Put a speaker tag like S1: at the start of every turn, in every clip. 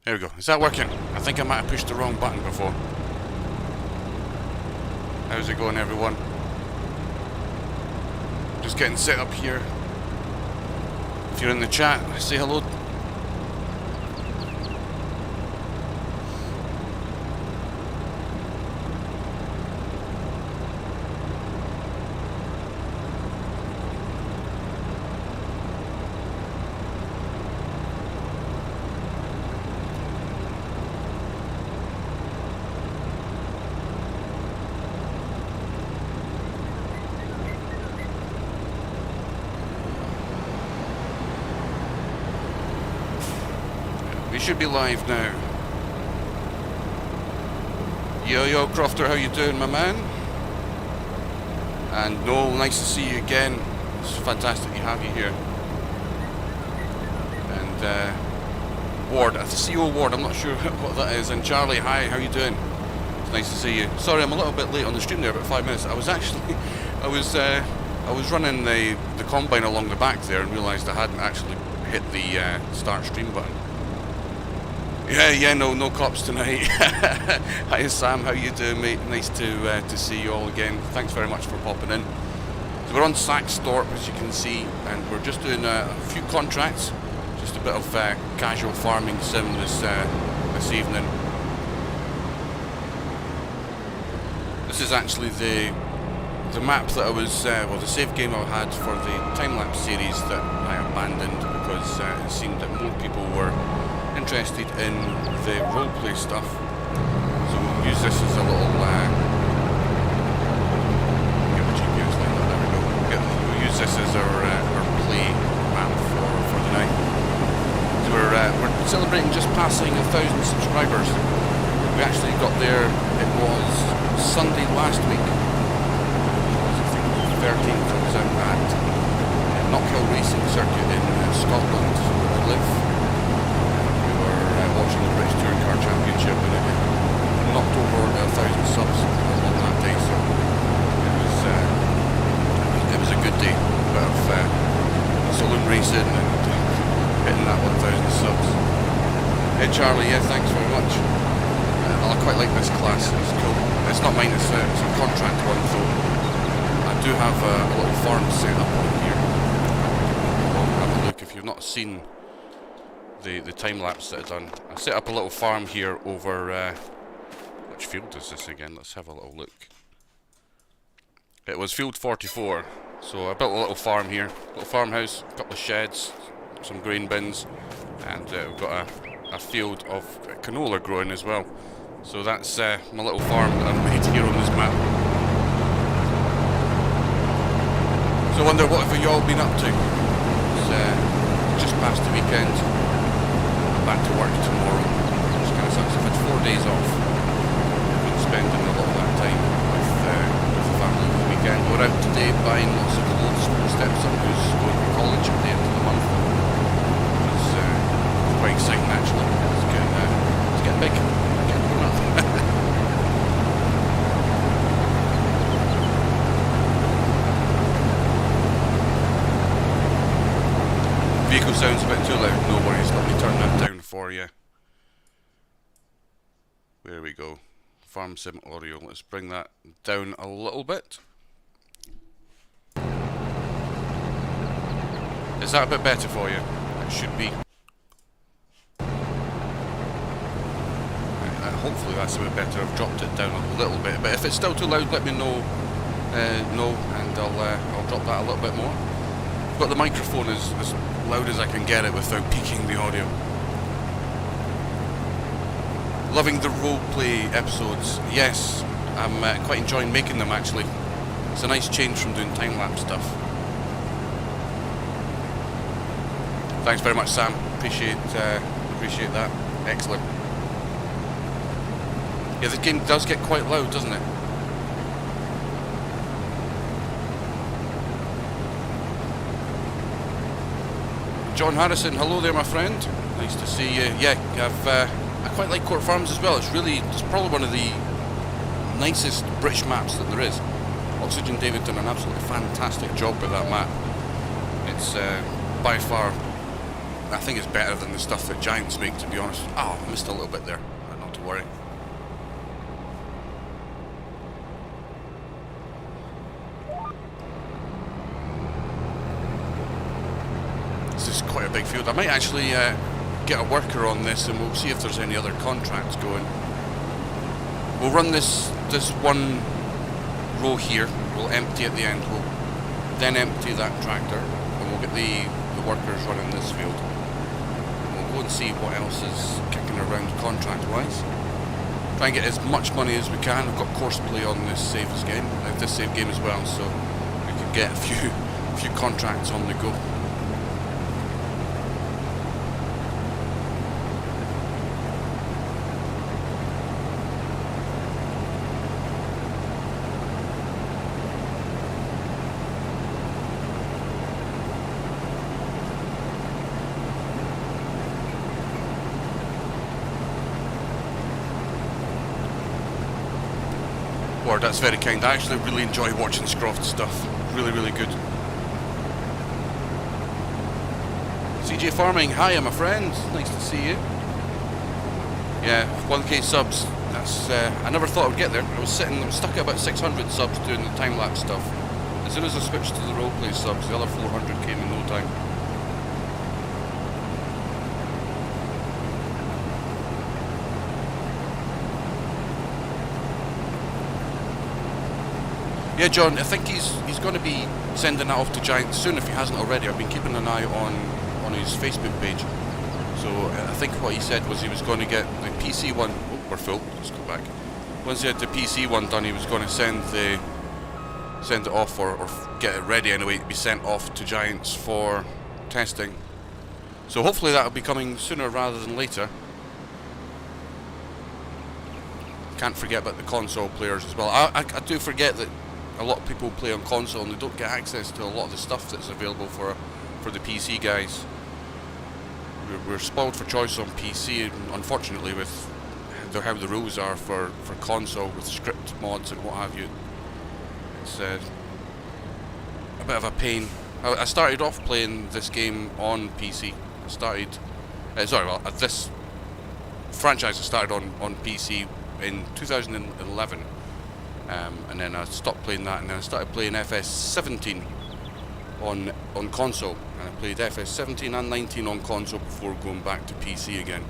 S1: There we go. Is that working? I think I might have pushed the wrong button before. How's it going, everyone? Just getting set up here. If you're in the chat, say hello. We should be live now. Yo, Crofter, how you doing, my man? And Noel, nice to see you again. It's fantastic to have you here. And Ward, I see you, Ward, I'm not sure what that is. And Charlie, hi, how you doing? It's nice to see you. Sorry, I'm a little bit late on the stream there, about 5 minutes. I was actually, I was running the combine along the back there and realised I hadn't actually hit the start stream button. Yeah, no cops tonight. Hi Sam, how you doing, mate? Nice to see you all again. Thanks very much for popping in. So we're on Saxthorpe, as you can see, and we're just doing a few contracts, just a bit of casual farming sim this evening. This is actually the map that I was, well, the save game I had for the time-lapse series that I abandoned because it seemed that more people were interested in the roleplay stuff, so we'll use this as a little get the GPS line up, there we go. We'll use this as our play map for the night. So we're celebrating just passing 1,000 subscribers. We actually got there, it was Sunday last week. I think the 13th. I was out at Knockhill Racing Circuit in Scotland, where I live. Watching the British Touring Car Championship, and it knocked over 1,000 subs on that day, so it was a good day. A bit of saloon racing and hitting that 1,000 subs. Hey Charlie, yeah, thanks very much. I quite like this class, it's cool. It's not mine, it's a contract one, so I do have a little farm set up on here. Have a look if you've not seen the time lapse that I've done. I set up a little farm here over which field is this again? Let's have a little look. It was field 44, so I built a little farm here, little farmhouse, a couple of sheds, some grain bins, and we've got a field of canola growing as well. So that's my little farm that I've made here on this map. So I wonder what have you all been up to? It's just past the weekend. Back to work tomorrow. Just kind of sucks. I've had 4 days off. I've been spending a lot of that time with the family over the weekend. We're out today buying lots of clothes for my stepson who's going to college at the end of the month. It's quite exciting actually. It's getting big. It's getting grown up. Vehicle sounds a bit too loud, no worries, let me turn that down for you. There we go. Farm Sim Audio, let's bring that down a little bit. Is that a bit better for you? It should be. Hopefully that's a bit better. I've dropped it down a little bit, but if it's still too loud, let me know, and I'll drop that a little bit more. But the microphone is as loud as I can get it without peaking the audio. Loving the roleplay episodes. Yes, I'm quite enjoying making them actually. It's a nice change from doing time-lapse stuff. Thanks very much, Sam. Appreciate that. Excellent. Yeah, the game does get quite loud, doesn't it? John Harrison, hello there, my friend. Nice to see you. Yeah, I quite like Court Farms as well. It's probably one of the nicest British maps that there is. Oxygen David done an absolutely fantastic job with that map. It's by far I think it's better than the stuff that Giants make, to be honest. Oh, I missed a little bit there. Not to worry. This is quite a big field. I might actually get a worker on this, and we'll see if there's any other contracts going. We'll run this one row here. We'll empty at the end. We'll then empty that tractor, and we'll get the workers running this field. We'll go and see what else is kicking around contract-wise. Try and get as much money as we can. We've got course play on this save game as well, so we can get a few contracts on the go. That's very kind. I actually really enjoy watching Scroft stuff. Really, really good. CJ Farming, hi, my friend. Nice to see you. Yeah, 1k subs. That's I never thought I would get there. I was stuck at about 600 subs doing the time-lapse stuff. As soon as I switched to the roleplay subs, the other 400 came in no time. Yeah, John, I think he's going to be sending that off to Giants soon if he hasn't already. I've been keeping an eye on his Facebook page. So I think what he said was he was going to get the PC one. Oh, we're full. Let's go back. Once he had the PC one done, he was going to send it off or get it ready anyway to be sent off to Giants for testing. So hopefully that'll be coming sooner rather than later. Can't forget about the console players as well. I do forget that a lot of people play on console and they don't get access to a lot of the stuff that's available for the PC guys. We're spoiled for choice on PC, unfortunately, with how the rules are for console with script mods and what have you. It's a bit of a pain. I started off playing this game on PC. This franchise I started on PC in 2011. And then I stopped playing that, and then I started playing FS17 on console, and I played FS17 and 19 on console before going back to PC again.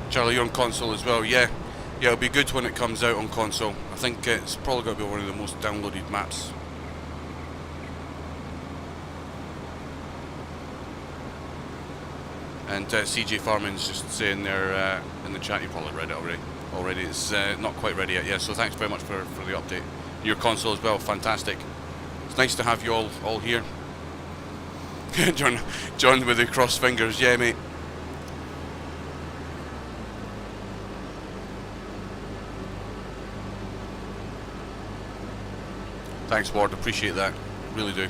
S1: Charlie, you're on console as well? Yeah, it'll be good when it comes out on console. I think it's probably going to be one of the most downloaded maps. And CJ Farman's just saying there in the chat, you've probably read it already. It's not quite ready yet. Yeah, so thanks very much for the update. Your console as well, fantastic. It's nice to have you all here. John with the crossed fingers, yeah, mate. Thanks, Ward, appreciate that, really do.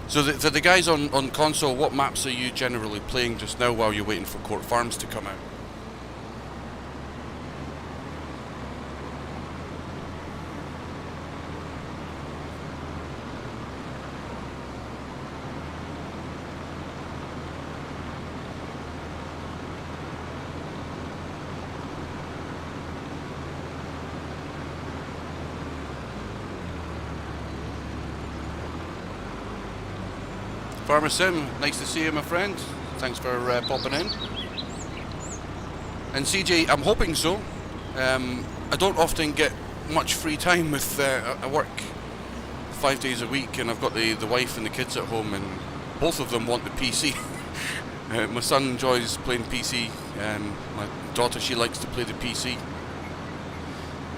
S1: So for the guys on console, what maps are you generally playing just now while you're waiting for Court Farms to come out? Farmer Sim, nice to see you, my friend. Thanks for popping in. And CJ, I'm hoping so. I don't often get much free time with I work 5 days a week, and I've got the wife and the kids at home, and both of them want the PC. My son enjoys playing PC. My daughter, she likes to play the PC,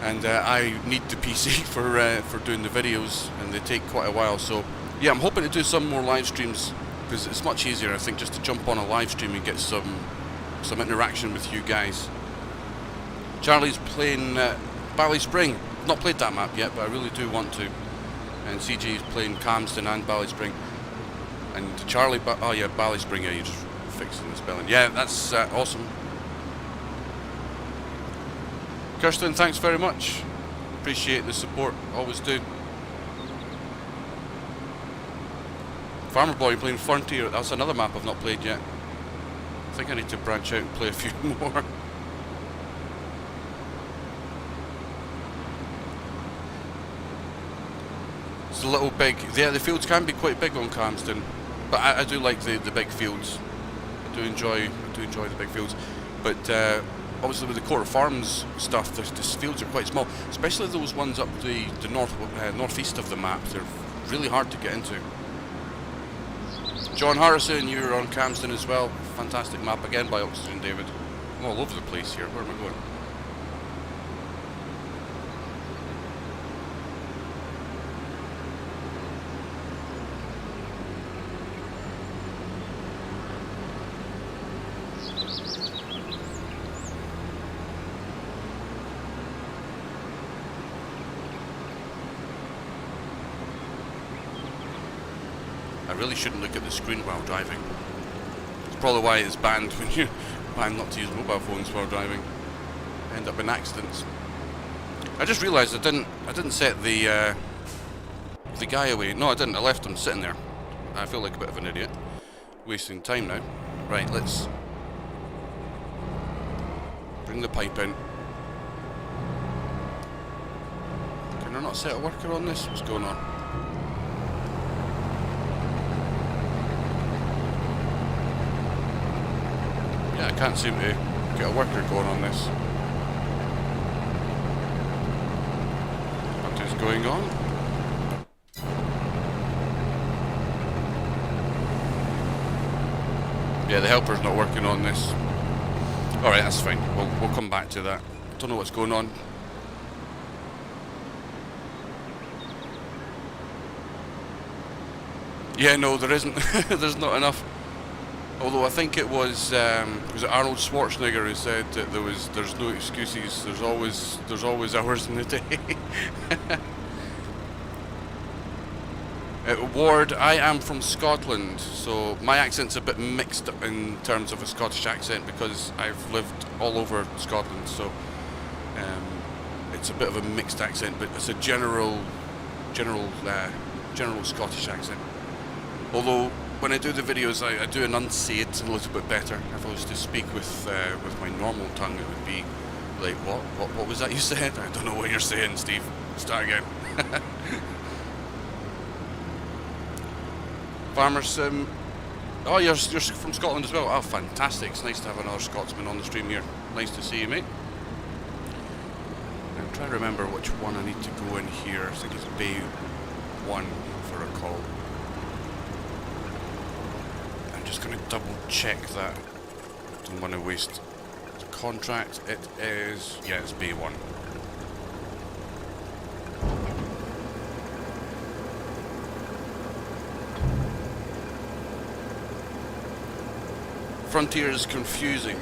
S1: and I need the PC for doing the videos, and they take quite a while. So yeah, I'm hoping to do some more live streams, because it's much easier, I think, just to jump on a live stream and get some interaction with you guys. Charlie's playing Bally Spring. Not played that map yet, but I really do want to. And CJ is playing Camston and Ballyspring. And Charlie, oh yeah, Ballyspring, yeah, you're just fixing the spelling. Yeah, that's awesome. Kirsten, thanks very much. Appreciate the support, always do. Farmer Boy playing Frontier, that's another map I've not played yet. I think I need to branch out and play a few more. It's a little big. Yeah, the fields can be quite big on Camston, but I do like the big fields. I do enjoy the big fields, but obviously with the Court of Farms stuff, the fields are quite small, especially those ones up the northeast of the map. They're really hard to get into. John Harrison, you're on Camston as well. Fantastic map again by Oxygen David. I'm all over the place here. Where am I going? I really shouldn't look at the screen while driving. It's probably why it's banned when you're banned not to use mobile phones while driving. End up in accidents. I just realised I didn't set the guy away. No, I didn't. I left him sitting there. I feel like a bit of an idiot. Wasting time now. Right, let's bring the pipe in. Can I not set a worker on this? What's going on? I can't seem to get a worker going on this. What is going on? Yeah, the helper's not working on this. Alright, that's fine. We'll come back to that. Don't know what's going on. Yeah, no, there isn't. There's not enough. Although I think it was Arnold Schwarzenegger who said that there's no excuses. There's always hours in the day. Ward, I am from Scotland, so my accent's a bit mixed in terms of a Scottish accent because I've lived all over Scotland. So it's a bit of a mixed accent, but it's a general Scottish accent. Although when I do the videos, I do enunciate a little bit better. If I was to speak with my normal tongue, it would be like, what was that you said? I don't know what you're saying, Steve. Start again. Farmer Sim. Oh, you're from Scotland as well. Oh, fantastic. It's nice to have another Scotsman on the stream here. Nice to see you, mate. I'm trying to remember which one I need to go in here. I think it's Bay 1 for a call. Just going to double check that. Don't want to waste the contract. It is, yeah, it's B1. Frontier is confusing.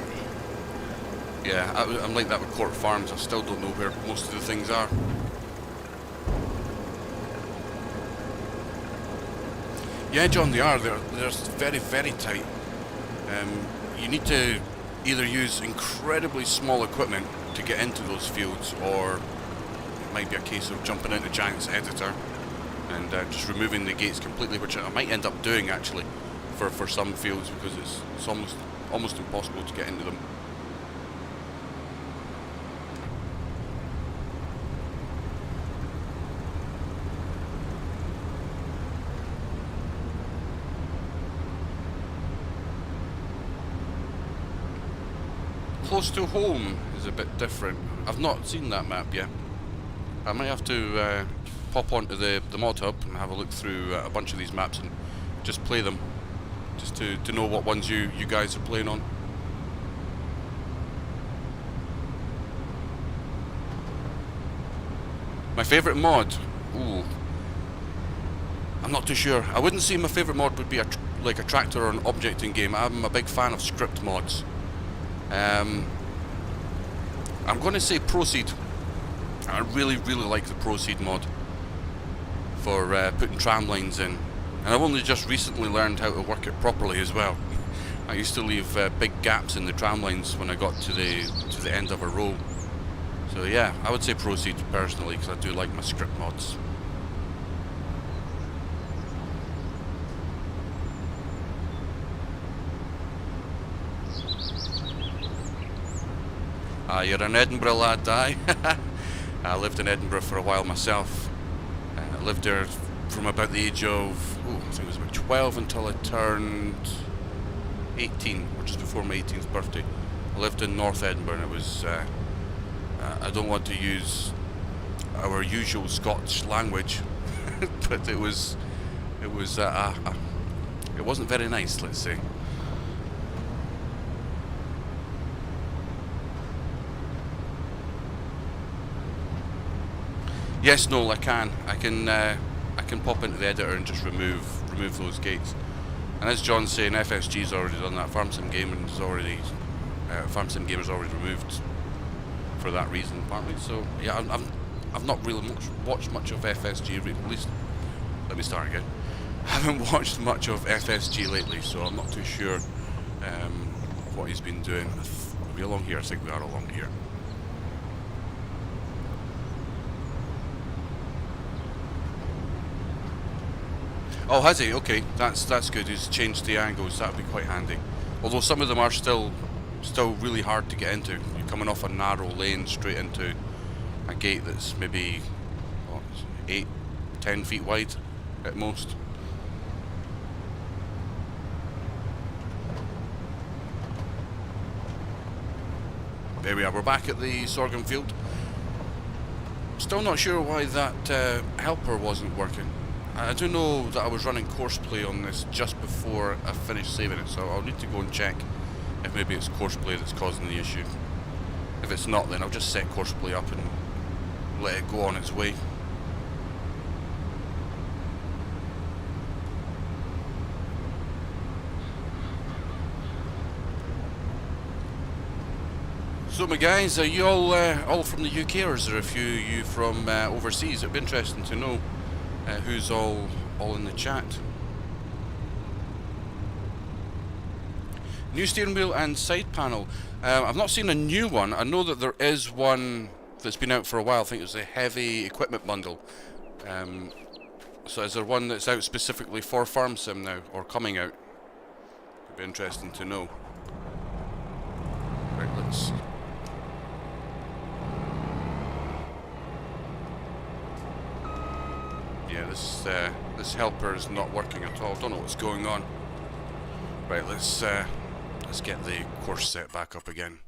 S1: Yeah, I'm like that with Court Farms. I still don't know where most of the things are. Yeah, John, they are. They're very, very tight. You need to either use incredibly small equipment to get into those fields, or it might be a case of jumping into Giant's Editor and just removing the gates completely, which I might end up doing actually for some fields because it's almost impossible to get into them. Close to Home is a bit different. I've not seen that map yet. I might have to pop onto the mod hub and have a look through a bunch of these maps and just play them, just to know what ones you guys are playing on. My favourite mod? Ooh, I'm not too sure. I wouldn't say my favourite mod would be like a tractor or an objecting game. I'm a big fan of script mods. I'm going to say Proceed. I really like the Proceed mod for putting tram lines in, and I've only just recently learned how to work it properly as well. I used to leave big gaps in the tram lines when I got to the end of a row. So yeah, I would say Proceed personally, because I do like my script mods. You're an Edinburgh lad, aye? I lived in Edinburgh for a while myself. I lived there from about the age of, I think it was about 12 until I turned 18, or just before my 18th birthday. I lived in North Edinburgh, and it was, I don't want to use our usual Scottish language, but it wasn't very nice, let's say. Yes, Noel, I can pop into the editor and just remove those gates. And as John's saying, FSG's already done that. Farmsim Gaming's already Farmsim Gamer's already removed for that reason, partly. So yeah, I've not really watched much of FSG. At least, let me start again. I haven't watched much of FSG lately, so I'm not too sure what he's been doing. Are we along here? I think we are along here. Oh, has he? Okay, that's good. He's changed the angles. That'd be quite handy. Although some of them are still really hard to get into. You're coming off a narrow lane straight into a gate that's maybe 8-10 feet wide at most. There we are. We're back at the sorghum field. Still not sure why that helper wasn't working. I do know that I was running courseplay on this just before I finished saving it, so I'll need to go and check if maybe it's courseplay that's causing the issue. If it's not, then I'll just set courseplay up and let it go on its way. So my guys, are you all from the UK, or is there a few of you from overseas? It'd be interesting to know who's all in the chat. New steering wheel and side panel. I've not seen a new one. I know that there is one that's been out for a while. I think it was a heavy equipment bundle. So is there one that's out specifically for Farm Sim now, or coming out? It'd be interesting to know. Right, let's... Yeah, this helper is not working at all. Don't know what's going on. Right, let's get the course set back up again.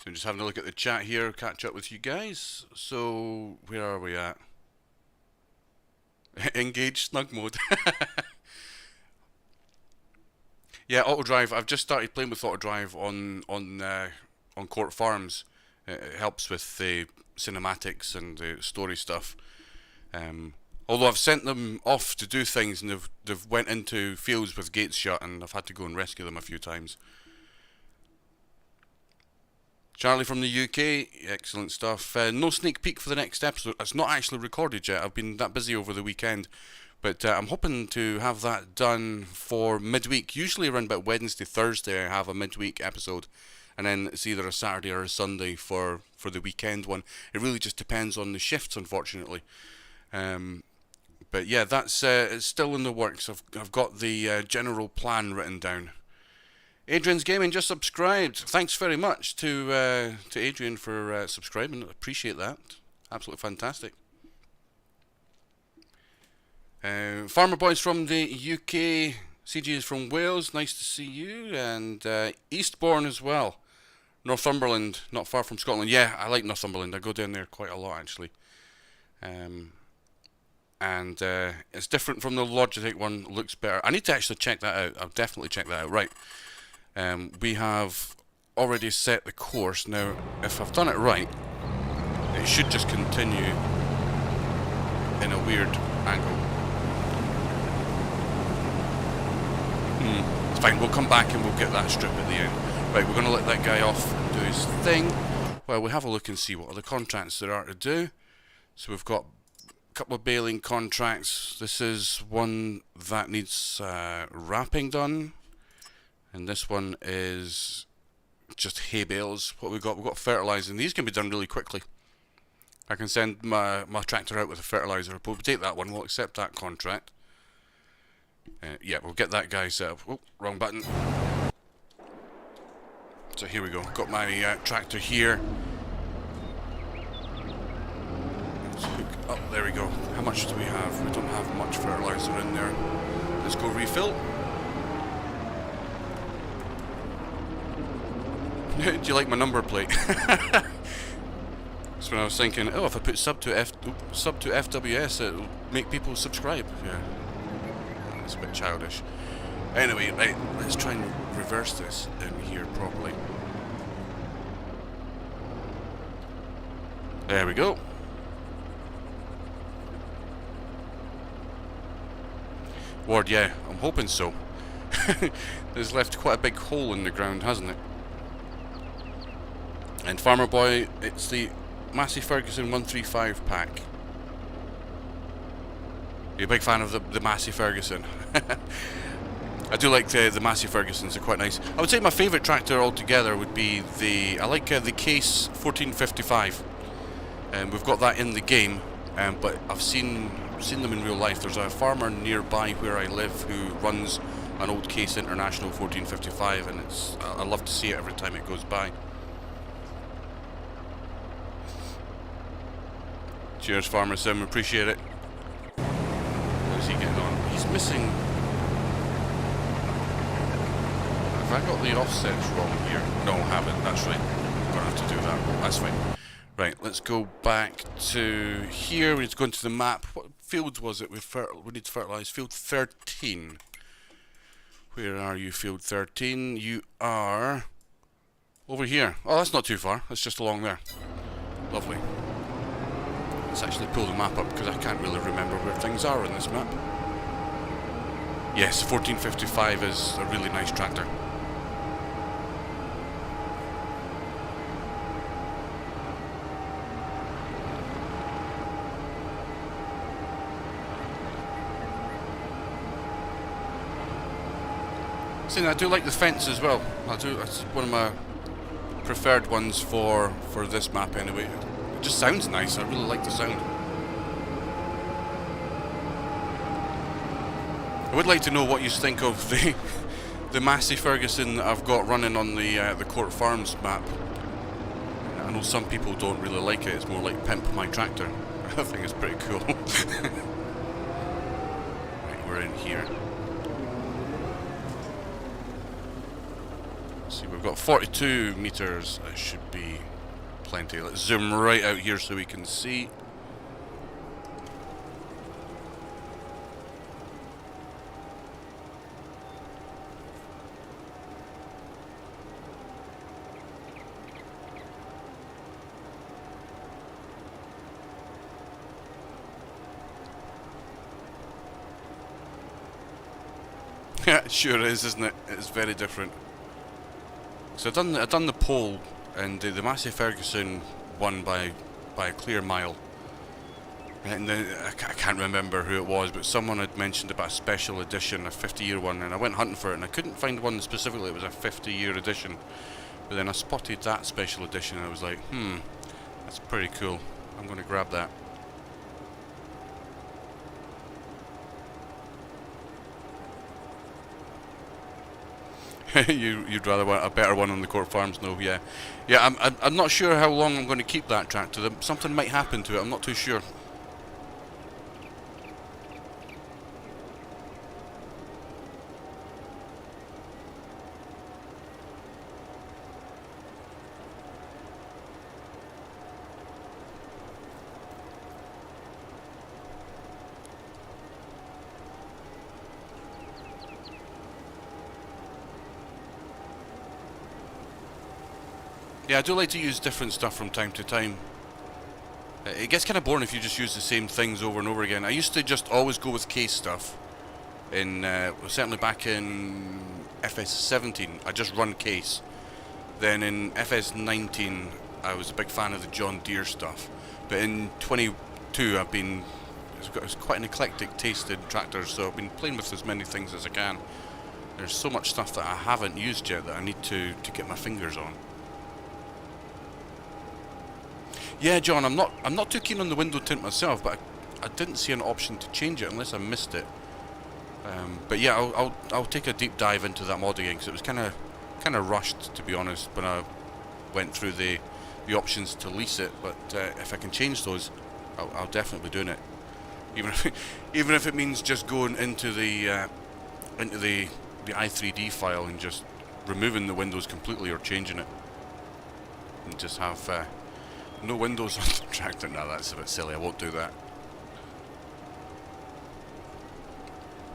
S1: So just having a look at the chat here, catch up with you guys. So where are we at? Engage snug mode. Yeah, auto drive. I've just started playing with auto drive on Court Farms. It helps with the cinematics and the story stuff. Although I've sent them off to do things, and they've went into fields with gates shut, and I've had to go and rescue them a few times. Charlie from the UK, excellent stuff. No sneak peek for the next episode. It's not actually recorded yet. I've been that busy over the weekend. But I'm hoping to have that done for midweek. Usually around about Wednesday, Thursday, I have a midweek episode. And then it's either a Saturday or a Sunday for the weekend one. It really just depends on the shifts, unfortunately. But yeah, that's it's still in the works. I've got the general plan written down. Adrian's Gaming just subscribed. Thanks very much to Adrian for subscribing. Appreciate that. Absolutely fantastic. Farmer Boys from the UK, CG is from Wales, nice to see you, and Eastbourne as well, Northumberland, not far from Scotland. Yeah, I like Northumberland, I go down there quite a lot actually, and it's different from the Logitech one, looks better. I need to actually check that out. I'll definitely check that out. Right, we have already set the course. Now if I've done it right, it should just continue in a weird angle. It's fine, we'll come back and we'll get that strip at the end. Right, we're going to let that guy off and do his thing. Well, we'll have a look and see what other contracts there are to do. So we've got a couple of baling contracts. This is one that needs wrapping done. And this one is just hay bales. What we've got fertilising. These can be done really quickly. I can send my tractor out with a fertiliser. We'll take that one, we'll accept that contract. Yeah, we'll get that guy set up. Oh, wrong button. So here we go. Got my tractor here. Let's hook up. There we go. How much do we have? We don't have much fertiliser in there. Let's go refill. Do you like my number plate? That's when I was thinking, oh, if I put sub to FWS, it'll make people subscribe. Yeah. It's a bit childish. Anyway, right, let's try and reverse this in here properly. There we go. Ward, yeah, I'm hoping so. It's left quite a big hole in the ground, hasn't it? And Farmer Boy, it's the Massey Ferguson 135 pack. You're a big fan of the Massey Ferguson. I do like the Massey Fergusons, they're quite nice. I would say my favourite tractor altogether would be I like the Case 1455. We've got that in the game, but I've seen them in real life. There's a farmer nearby where I live who runs an old Case International 1455, and I love to see it every time it goes by. Cheers, Farmer Sim, appreciate it. How's he getting on? He's missing... Have I got the offsets wrong here? No, I haven't, that's right. I'm going to have to do that. Well, that's fine. Right, let's go back to here. We need to go into the map. What field was it we need to fertilise? Field 13. Where are you, Field 13? You are... over here. Oh, that's not too far. That's just along there. Lovely. Let's actually pull the map up because I can't really remember where things are on this map. Yes, 1455 is a really nice tractor. See, I do like the fence as well. It's one of my preferred ones for this map anyway. It just sounds nice. I really like the sound. I would like to know what you think of the Massey Ferguson that I've got running on the Court Farms map. I know some people don't really like it. It's more like Pimp My Tractor. I think it's pretty cool. Right, we're in here. See, we've got 42 meters. That should be plenty. Let's zoom right out here so we can see. Yeah, it sure is, isn't it? It's very different. So I've done the poll, and the Massey Ferguson won by a clear mile. And I can't remember who it was, but someone had mentioned about a special edition, a 50-year one, and I went hunting for it, and I couldn't find one specifically. It was a 50-year edition, but then I spotted that special edition, and I was like, that's pretty cool. I'm going to grab that. You'd rather want a better one on the Court Farms, no? Yeah, I'm not sure how long I'm going to keep that tractor. Something might happen to it. I'm not too sure. Yeah, I do like to use different stuff from time to time. It gets kind of boring if you just use the same things over and over again. I used to just always go with Case stuff. in well, certainly back in FS17, I just run case. Then in FS19, I was a big fan of the John Deere stuff. But in 22, it's quite an eclectic taste in tractors, so I've been playing with as many things as I can. There's so much stuff that I haven't used yet that I need to get my fingers on. Yeah, John, I'm not too keen on the window tint myself, but I didn't see an option to change it unless I missed it. But yeah, I'll take a deep dive into that mod again, because it was kind of rushed, to be honest, when I went through the options to lease it. But if I can change those, I'll definitely be doing it. Even if it means just going into the i3D file and just removing the windows completely or changing it, and just have no windows on the tractor. No, that's a bit silly. I won't do that.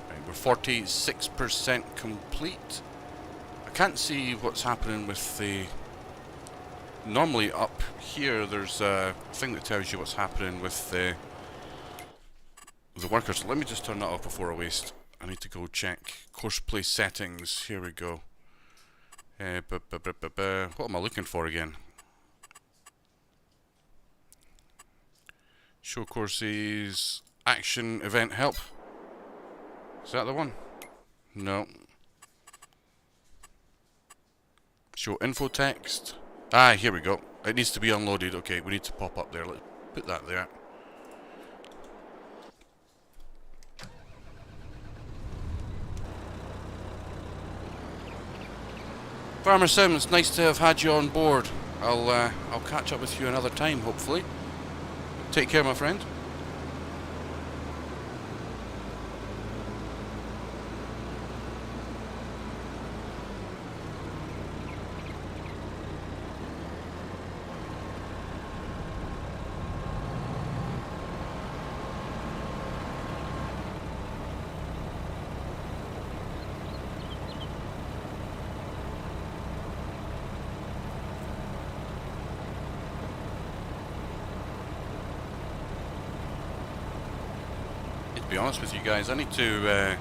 S1: Right, we're 46% complete. I can't see what's happening with the... Normally up here there's a thing that tells you what's happening with the workers. Let me just turn that off before I waste. I need to go check course play settings. Here we go. What am I looking for again? Show courses, action, event, help. Is that the one? No. Show info text. Ah, here we go. It needs to be unloaded. Okay, we need to pop up there. Let's put that there. Farmer Sim, it's nice to have had you on board. I'll catch up with you another time, hopefully. Take care, my friend. To be honest with you guys, I need to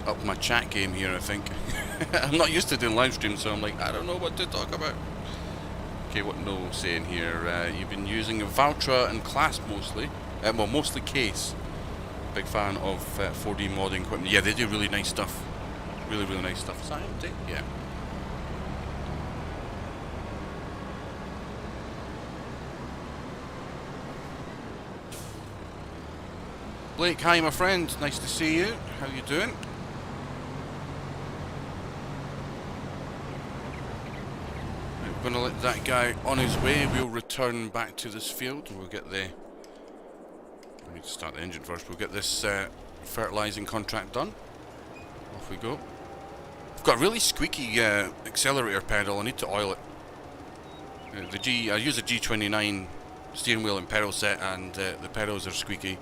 S1: up my chat game here, I think. I'm not used to doing live streams, so I'm like, I don't know what to talk about. Okay, what no saying here? You've been using Valtra and Class mostly. Well, mostly Case. Big fan of 4D modding equipment. Yeah, they do really nice stuff. Really, really nice stuff. Is that empty? Yeah. Blake, hi my friend, nice to see you. How you doing? I'm gonna let that guy on his way. We'll return back to this field. We'll get the... I need to start the engine first. We'll get this fertilizing contract done. Off we go. I've got a really squeaky accelerator pedal. I need to oil it. I use a G29 steering wheel and pedal set, and the pedals are squeaky.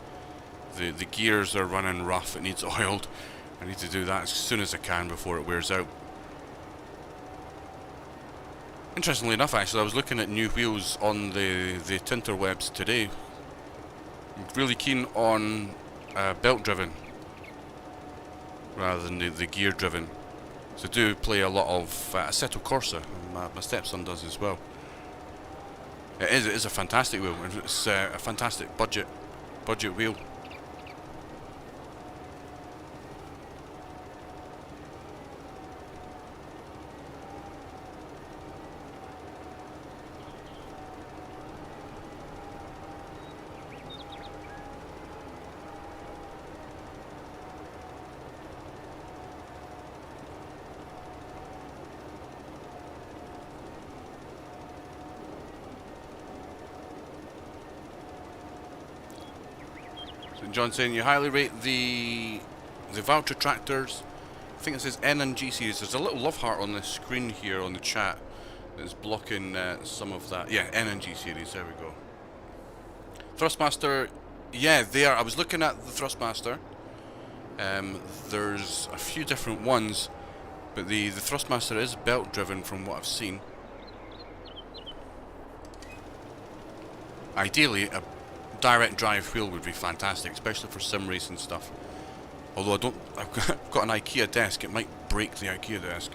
S1: The gears are running rough. It needs oiled. I need to do that as soon as I can before it wears out. Interestingly enough, actually, I was looking at new wheels on the tinterwebs today. I'm really keen on belt driven rather than the gear driven. So I do play a lot of Assetto Corsa. My stepson does as well. It is a fantastic wheel. It's a fantastic budget wheel. John saying you highly rate the Valtra tractors. I think it says N and G series. There's a little love heart on the screen here on the chat that's blocking some of that. Yeah, N and G series. There we go. Thrustmaster. Yeah, they are. I was looking at the Thrustmaster. There's a few different ones, but the Thrustmaster is belt driven from what I've seen. Ideally, a direct drive wheel would be fantastic, especially for sim racing stuff. Although I've got an IKEA desk, it might break the IKEA desk.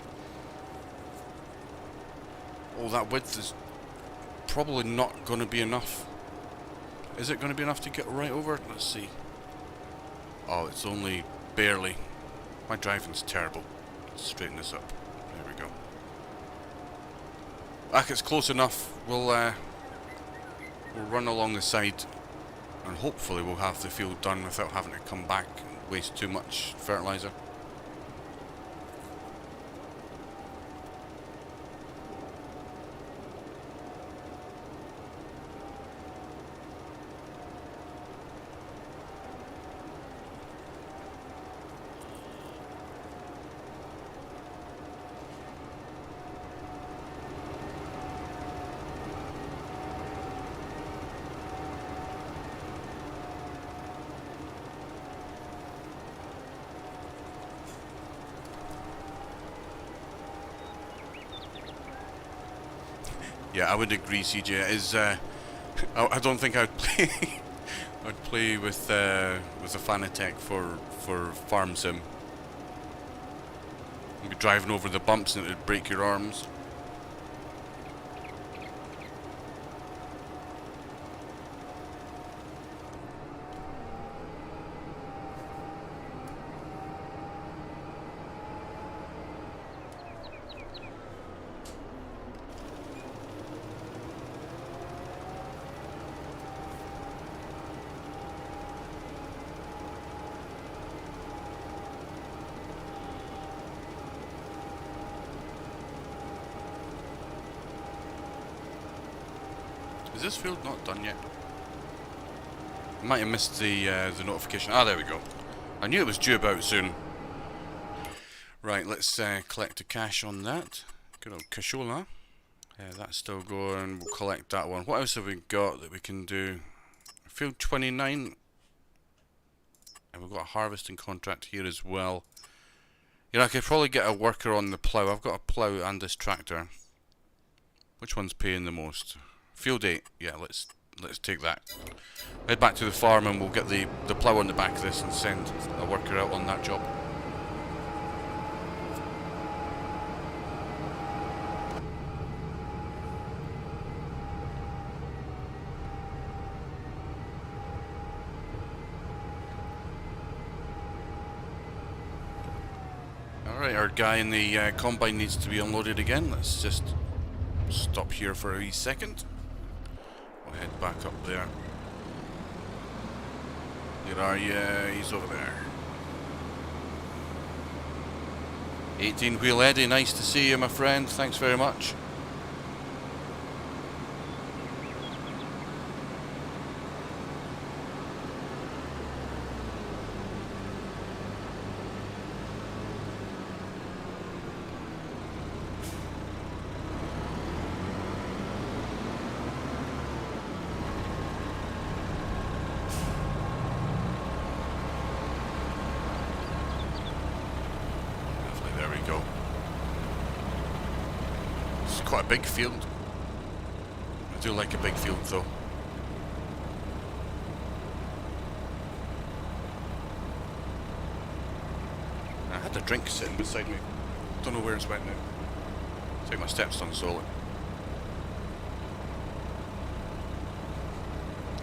S1: Oh, that width is probably not going to be enough. Is it going to be enough to get right over? Let's see. Oh, it's only barely. My driving's terrible. Let's straighten this up. There we go. It's close enough. We'll run along the side, and hopefully we'll have the field done without having to come back and waste too much fertilizer. Yeah, I would agree, CJ. It is, I don't think I'd play. I'd play with a Fanatec for farm sim. You'd be driving over the bumps and it'd break your arms. Is this field not done yet? I might have missed the notification. Ah, there we go. I knew it was due about soon. Right, let's collect the cash on that. Good old cashola. That's still going. We'll collect that one. What else have we got that we can do? Field 29. And we've got a harvesting contract here as well. You know, I could probably get a worker on the plough. I've got a plough and this tractor. Which one's paying the most? Field 8, yeah, let's take that. Head back to the farm and we'll get the plough on the back of this and send a worker out on that job. Alright, our guy in the combine needs to be unloaded again. Let's just stop here for a wee second. We'll head back up there. Where are you? He's over there. 18 Wheel Eddie, nice to see you, my friend. Thanks very much. Quite a big field. I do like a big field though. I had a drink sitting beside me. Don't know where it's went now. Take my steps on solid.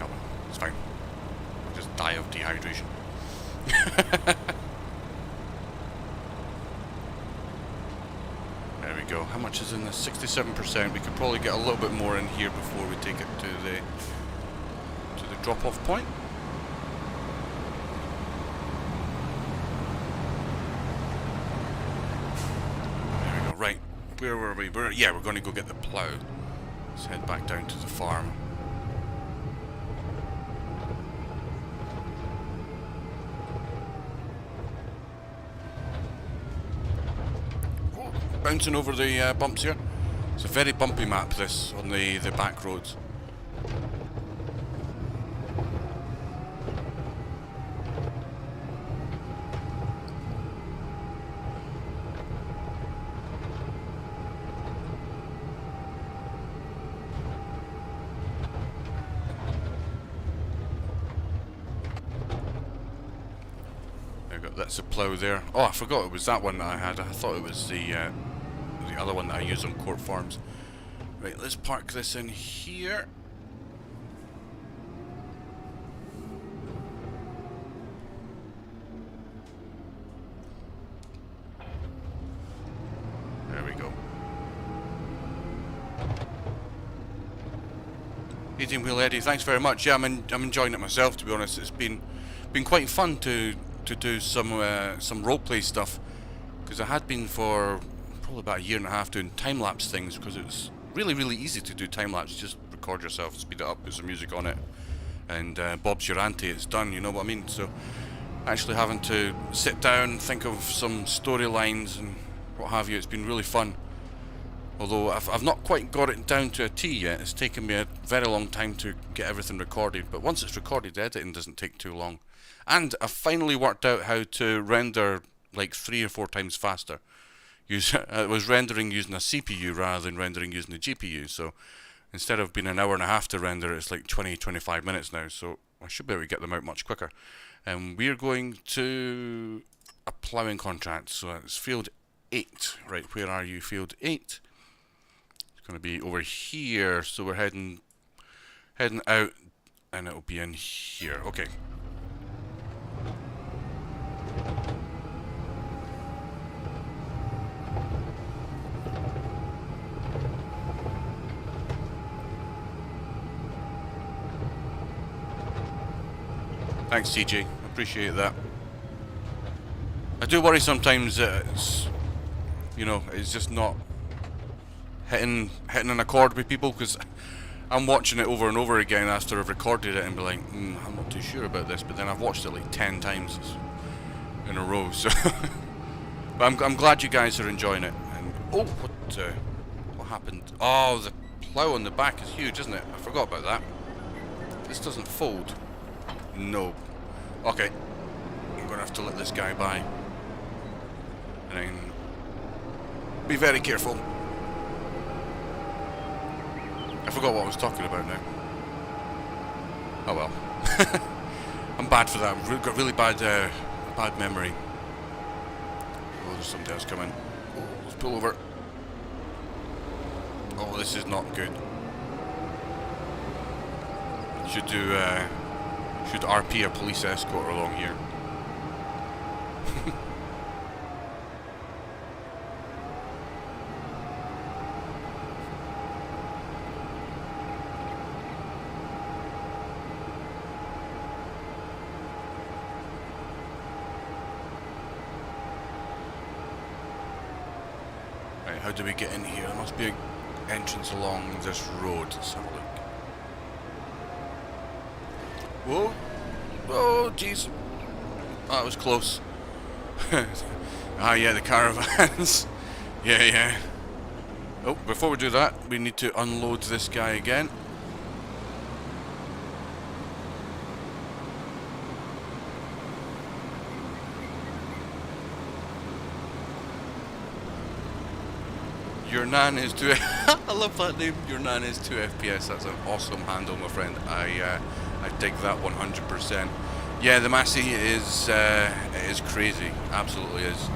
S1: Oh well, it's fine. I'll just die of dehydration. Go. How much is in this? 67%. We could probably get a little bit more in here before we take it to the drop-off point. There we go. Right. Where were we? Yeah, we're going to go get the plough. Let's head back down to the farm. Bouncing over the bumps here. It's a very bumpy map, this, on the back roads. that's a plough there. Oh, I forgot it was that one that I had. I thought it was the other one that I use on Court Farms. Right, let's park this in here. There we go. 18 Wheel Eddie, thanks very much. Yeah, I'm enjoying it myself, to be honest. It's been quite fun to do some roleplay stuff, because I had been for probably about a year and a half doing time-lapse things, because it was really easy to do time-lapse. Just record yourself, speed it up, put some music on it, and Bob's your auntie, it's done, you know what I mean? So actually having to sit down, think of some storylines and what have you, it's been really fun. Although I've not quite got it down to a T yet. It's taken me a very long time to get everything recorded, but once it's recorded, the editing doesn't take too long. And I've finally worked out how to render like 3 or 4 times faster. I was rendering using a CPU rather than rendering using a GPU, so instead of being an hour and a half to render, it's like 20-25 minutes now, so I should be able to get them out much quicker. And we're going to a ploughing contract, so it's field 8. Right, where are you, field 8? Going to be over here, so we're heading out, and it'll be in here. Okay. Thanks, CJ. Appreciate that. I do worry sometimes that it's, you know, it's just not hitting an accord with people, because I'm watching it over and over again after I've recorded it and be like, I'm not too sure about this, but then I've watched it like 10 times in a row, so but I'm glad you guys are enjoying it. And oh, what happened? Oh, the plough on the back is huge, isn't it? I forgot about that. This doesn't fold. No. Okay, I'm gonna have to let this guy by, and then be very careful. I forgot what I was talking about now. Oh well. I'm bad for that. I've got really bad memory. Oh, there's something else coming. Oh, let's pull over. Oh, this is not good. Should RP a police escort along here. How do we get in here? There must be an entrance along this road. Let's have a look. Whoa! Oh, jeez! That was close. Ah, yeah, the caravans. Yeah. Oh, before we do that, we need to unload this guy again. Your nan is 2 I love that name. Your nan is 2 FPS. That's an awesome handle, my friend. I dig that 100%. Yeah, the Massey is crazy. Absolutely is.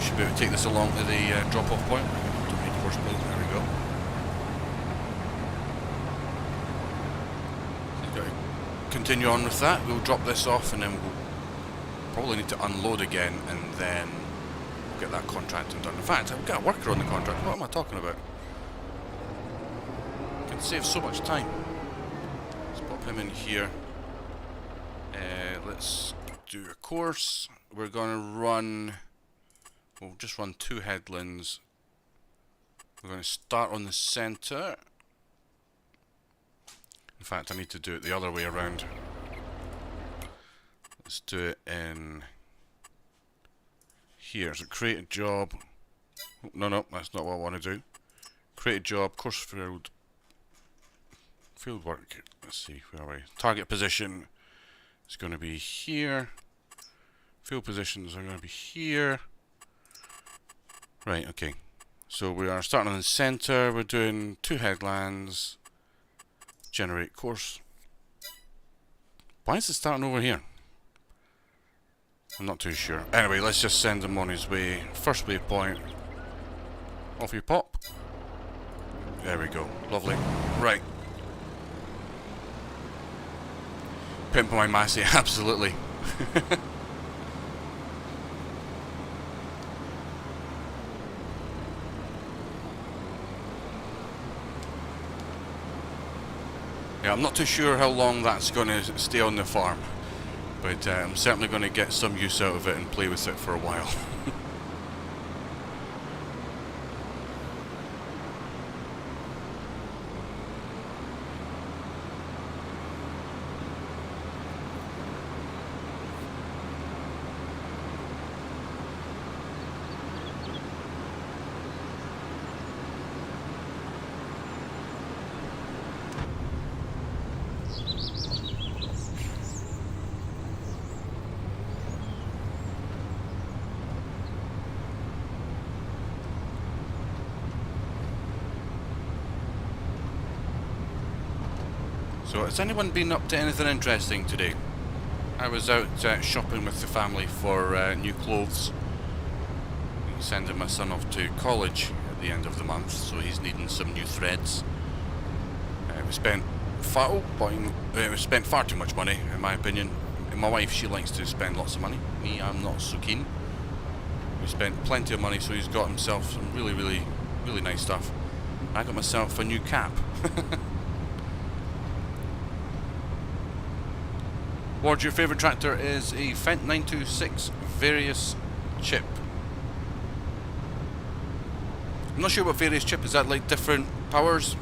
S1: Should be able to take this along to the drop-off point. Don't need horse blades. There we go. So got to continue on with that. We'll drop this off, and then we'll probably need to unload again, and then we'll get that contracting done. In fact, I've got a worker on the contract. What am I talking about? Can save so much time. Let's pop him in here. Let's do a course. We're gonna run. We'll just run 2 headlands. We're going to start on the centre. In fact, I need to do it the other way around. Let's do it in here. So create a job. No, that's not what I want to do. Create job, course field work. Let's see, where are we? Target position is going to be here. Field positions are going to be here. Right, okay. So we are starting in the center. We're doing 2 headlands. Generate course. Why is it starting over here? I'm not too sure. Anyway, let's just send him on his way. First waypoint. Off you pop. There we go. Lovely. Right. Pimp my Massey, absolutely. Yeah, I'm not too sure how long that's going to stay on the farm, but I'm certainly going to get some use out of it and play with it for a while. So, has anyone been up to anything interesting today? I was out shopping with the family for new clothes. Sending my son off to college at the end of the month, so he's needing some new threads. We spent far too much money, in my opinion. My wife, she likes to spend lots of money. Me, I'm not so keen. We spent plenty of money, so he's got himself some really, really, really nice stuff. I got myself a new cap. Ward, your favourite tractor is a Fendt 926 Various chip. I'm not sure what various chip is. That like different powers?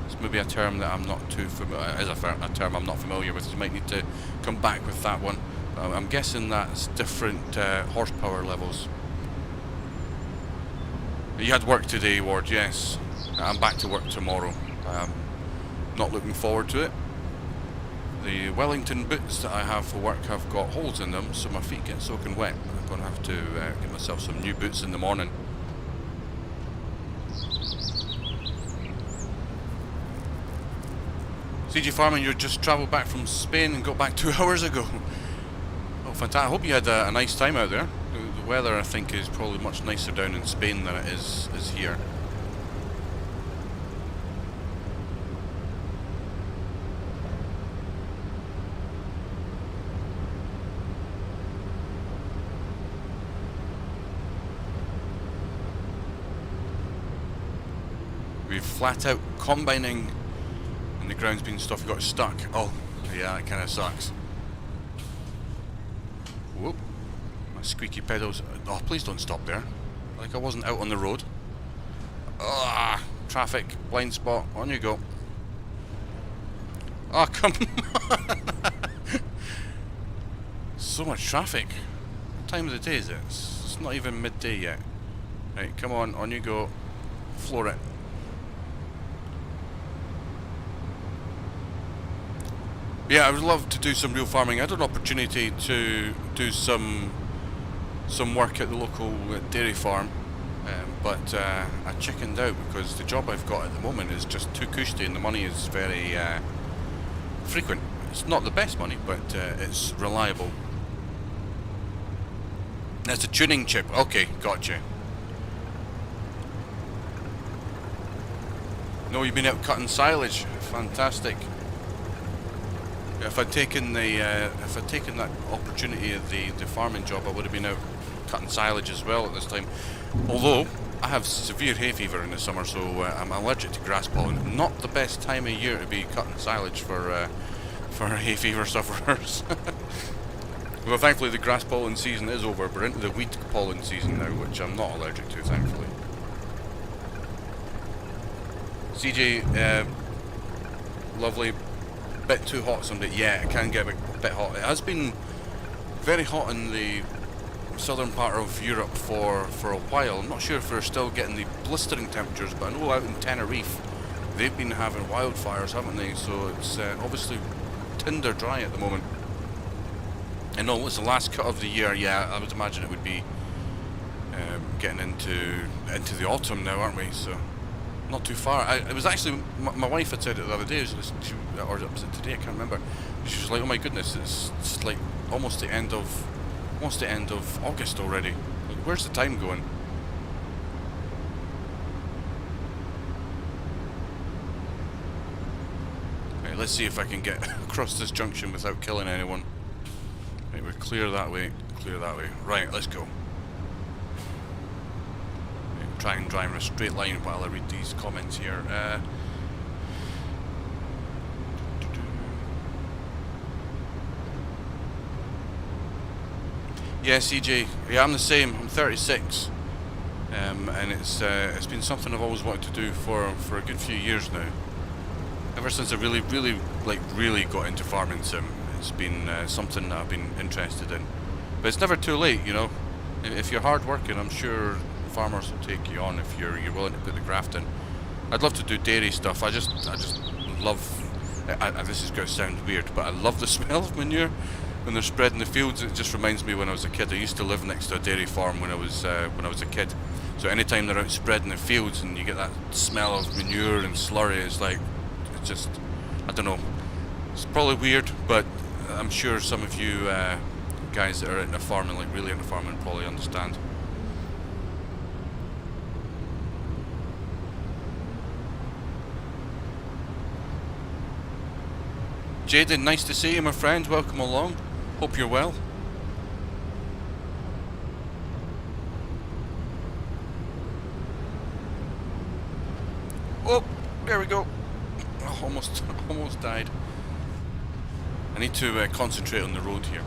S1: It's maybe a term that I'm not too familiar. Is a term I'm not familiar with. You might need to come back with that one. I'm guessing that's different horsepower levels. You had work today, Ward. Yes, I'm back to work tomorrow. Not looking forward to it. The Wellington boots that I have for work have got holes in them, so my feet get soaking wet. I'm going to have to get myself some new boots in the morning. CG Farming, you just travelled back from Spain and got back 2 hours ago. Oh, fantastic. I hope you had a nice time out there. The weather, I think, is probably much nicer down in Spain than it is here. We've flat out combining and the ground's been stuff got stuck. Oh, yeah, that kind of sucks. Whoop. My squeaky pedals. Oh, please don't stop there. Like I wasn't out on the road. Ah, traffic, blind spot, on you go. Oh, come on. So much traffic. What time of the day is it? It's not even midday yet. Right, come on you go. Floor it. Yeah, I would love to do some real farming. I had an opportunity to do some work at the local dairy farm, but I chickened out because the job I've got at the moment is just too cushy and the money is very frequent. It's not the best money, but it's reliable. That's a tuning chip. Okay, gotcha. No, you've been out cutting silage. Fantastic. If I'd taken that opportunity at the farming job, I would have been out cutting silage as well at this time. Although I have severe hay fever in the summer, so I'm allergic to grass pollen. Not the best time of year to be cutting silage for hay fever sufferers. Well, thankfully the grass pollen season is over. We're into the wheat pollen season now, which I'm not allergic to, thankfully. CJ, lovely. Bit too hot someday. Yeah, it can get a bit hot. It has been very hot in the southern part of Europe for a while. I'm not sure if they're still getting the blistering temperatures, but I know out in Tenerife they've been having wildfires, haven't they? So it's obviously tinder dry at the moment. I know it's the last cut of the year. Yeah, I would imagine it would be getting into the autumn now, aren't we? So not too far. It was actually my wife had said it the other day, or was it today? I can't remember. She was like, "Oh my goodness, it's like almost the end of August already. Like, where's the time going?" Right, let's see if I can get across this junction without killing anyone. Right, we're clear that way. Clear that way. Right, let's go. Right, try and drive in a straight line while I read these comments here. Yeah, CJ. Yeah, I'm the same. I'm 36, and it's been something I've always wanted to do for a good few years now. Ever since I really got into farming sim, it's been something that I've been interested in. But it's never too late, you know. If you're hard working, I'm sure farmers will take you on if you're willing to put the graft in. I'd love to do dairy stuff. I just love. This is going to sound weird, but I love the smell of manure when they're spreading the fields. It just reminds me when I was a kid. I used to live next to a dairy farm when I was a kid. So anytime they're out spreading the fields and you get that smell of manure and slurry, it's like, it's just, I don't know. It's probably weird, but I'm sure some of you guys that are into farming, like really into farming, probably understand. Jaden, nice to see you, my friend. Welcome along. Hope you're well. Oh, there we go. Oh, almost died. I need to concentrate on the road here.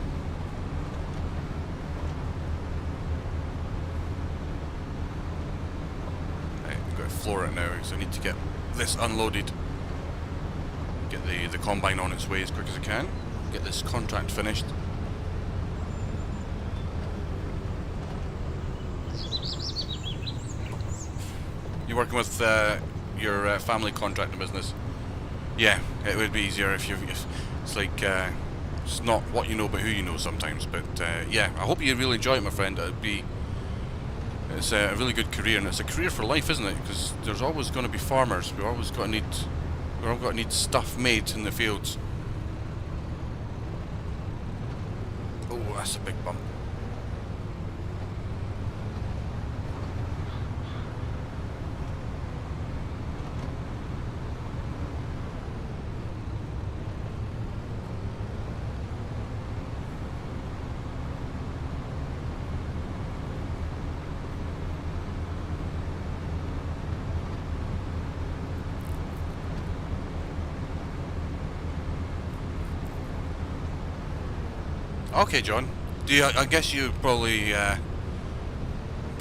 S1: Right, I've got to floor it now, so I need to get this unloaded. Get the combine on its way as quick as I can. Get this contract finished. You're working with your family contracting business. Yeah, it would be easier if it's like it's not what you know but who you know sometimes. But yeah, I hope you really enjoy it, my friend. It's a really good career, and it's a career for life, isn't it? Because there's always going to be farmers. We're all going to need stuff made in the fields. Oh, that's a big bump. Okay, John. I guess you probably got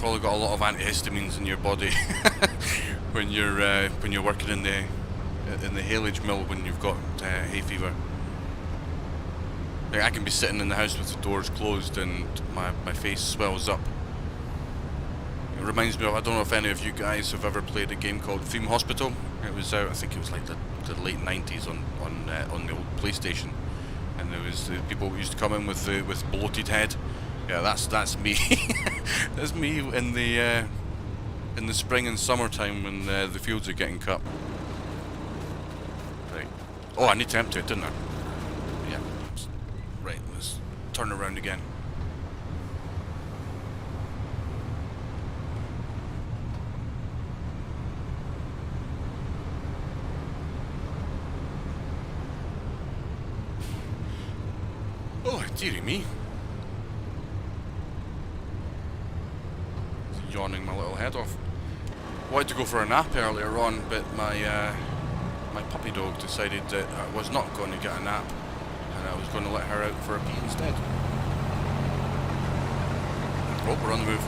S1: a lot of antihistamines in your body when you're working in the haylage mill when you've got hay fever. Like, I can be sitting in the house with the doors closed and my face swells up. It reminds me of, I don't know if any of you guys have ever played a game called Theme Hospital. It was out, I think it was like the late 90s on the old PlayStation. And there was people who used to come in with bloated head. Yeah, that's me. That's me in the spring and summertime when the fields are getting cut. Right. Oh, I need to empty it, didn't I? Yeah. Right. Let's turn around again. Oh, dearie me. Yawning my little head off. Wanted to go for a nap earlier on, but my puppy dog decided that I was not going to get a nap, and I was going to let her out for a pee instead. Oh, we're on the move.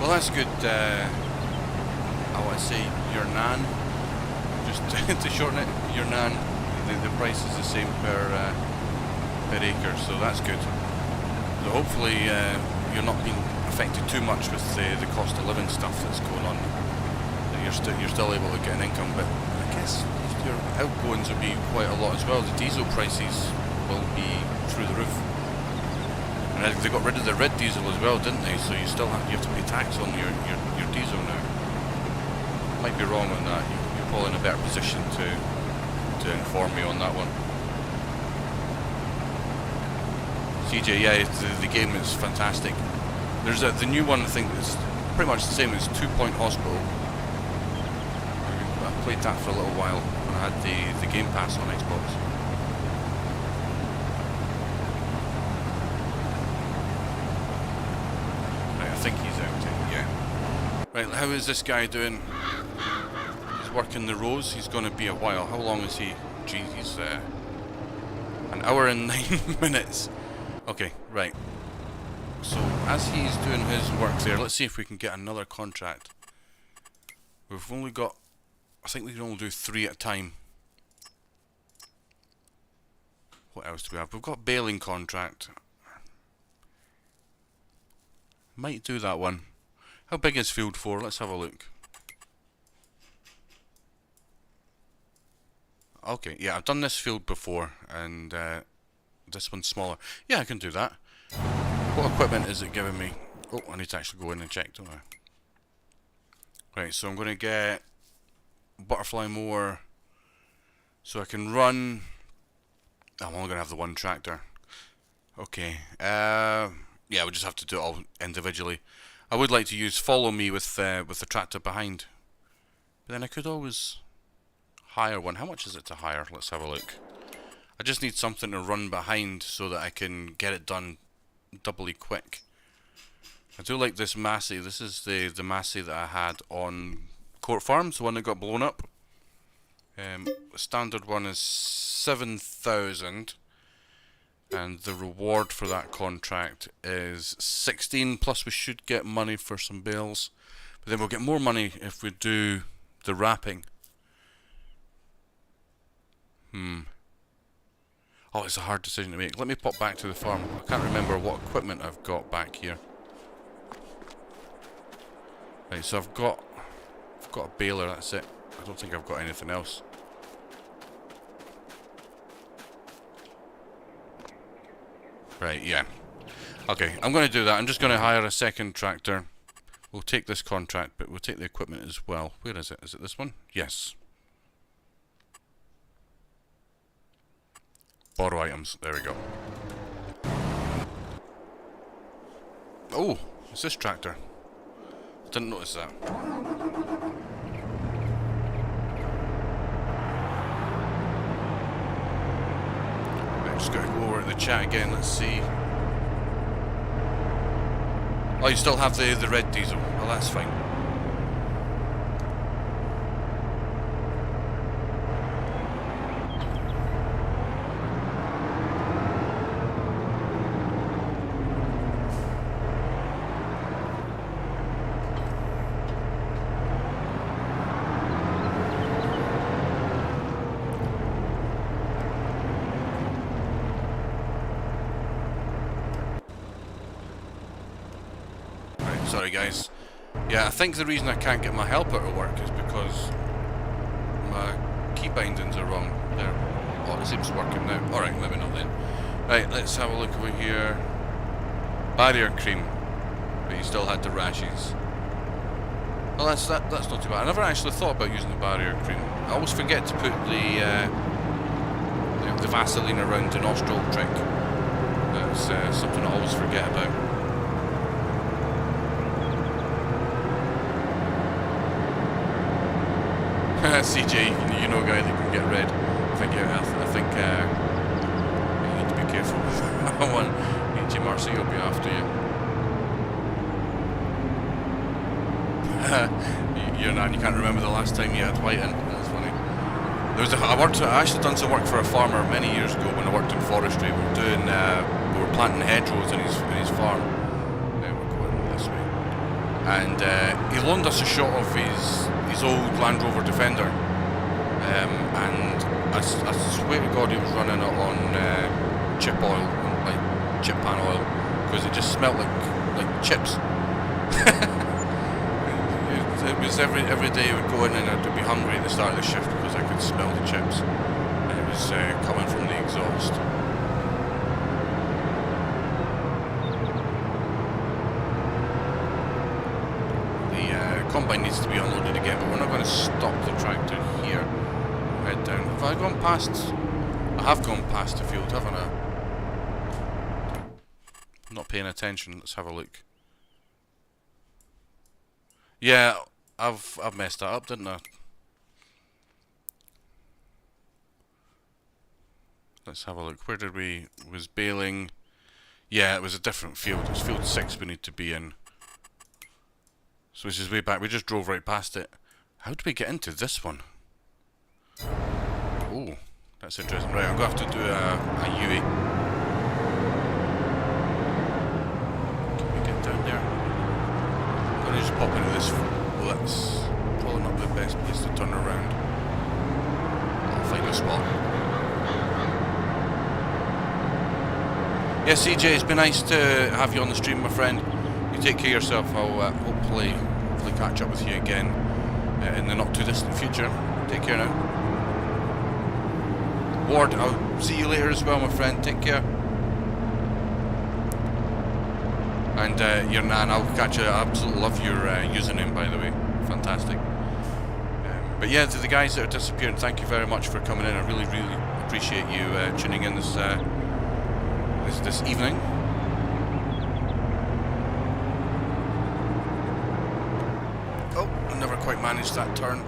S1: Well, that's good what I say, your nan, just to shorten it, your nan. The price is the same per acre, so that's good. So hopefully you're not being affected too much with the cost of living stuff that's going on. You're still able to get an income, but I guess your outgoings will be quite a lot as well. The diesel prices will be through the roof. And they got rid of the red diesel as well, didn't they? So you have to pay tax on your diesel now. Might be wrong on that. You're probably in a better position to inform me on that one. CJ, yeah, the game is fantastic. There's the new one, I think, is pretty much the same as 2 Point Hospital. I played that for a little while when I had the Game Pass on Xbox. Right, I think he's out, yeah. Right, how is this guy doing? He's working the rows. He's going to be a while. How long is he? Geez, he's an hour and 9 minutes. Okay, right. So, as he's doing his work there, let's see if we can get another contract. We've only got, I think we can only do 3 at a time. What else do we have? We've got baling contract. Might do that one. How big is field 4? Let's have a look. Okay, yeah, I've done this field before, and this one's smaller. Yeah, I can do that. What equipment is it giving me? Oh, I need to actually go in and check, don't I? Right, so I'm going to get butterfly mower so I can run. I'm only going to have the one tractor. Okay, yeah, we'll just have to do it all individually. I would like to use follow me with the tractor behind, but then I could always hire one. How much is it to hire? Let's have a look. I just need something to run behind so that I can get it done doubly quick. I do like this Massey. This is the Massey that I had on Court Farms, the one that got blown up. The standard one is 7,000, and the reward for that contract is 16, plus we should get money for some bales, but then we'll get more money if we do the wrapping. Oh, it's a hard decision to make. Let me pop back to the farm. I can't remember what equipment I've got back here. Right, so I've got a baler, that's it. I don't think I've got anything else. Right, yeah. Okay, I'm going to do that. I'm just going to hire a second tractor. We'll take this contract, but we'll take the equipment as well. Where is it? Is it this one? Yes. Borrow items. There we go. Oh, it's this tractor. I didn't notice that. I'm just going to go over to the chat again. Let's see. Oh, you still have the red diesel. Well, that's fine. Sorry guys. Yeah, I think the reason I can't get my helper to work is because my key bindings are wrong. There. Oh, it seems working now. Alright, maybe not then. Right, let's have a look over here. Barrier cream. But you still had the rashes. Well, that's not too bad. I never actually thought about using the barrier cream. I always forget to put the Vaseline around the nostril trick. That's something I always forget about. CJ, you know a guy that can get red. I think you need to be careful with that one. AJ Marcy will be after you. You're not. You can't remember the last time you had white in. That's funny. I actually done some work for a farmer many years ago when I worked in forestry. We were planting hedgerows in his farm. We're going this way, and he loaned us a shot of his his old Land Rover Defender, and I swear to God he was running it on chip oil, like chip pan oil, because it just smelled like chips. It was every day I would go in and I'd be hungry at the start of the shift because I could smell the chips, and it was coming from the exhaust. Combine needs to be unloaded again, but we're not going to stop the tractor here. Head down. Have I gone past? I have gone past the field, haven't I? I'm not paying attention. Let's have a look. Yeah, I've messed that up, didn't I? Let's have a look. Where did we... was bailing... Yeah, it was a different field. It was field 6 we need to be in. So which is way back. We just drove right past it. How did we get into this one? Oh, that's interesting. Right, I'm going to have to do a UE. Can we get down there? I'm going to just pop into this. Well, that's probably not the best place to turn around. I'll find a spot. Yes, CJ, it's been nice to have you on the stream, my friend. You take care of yourself. I'll hopefully catch up with you again in the not too distant future. Take care now. Ward, I'll see you later as well, my friend. Take care. And your nan, I'll catch you. I absolutely love your username, by the way. Fantastic. But yeah, to the guys that are disappearing, thank you very much for coming in. I really, really appreciate you tuning in this evening. Oh, I never quite managed that turn.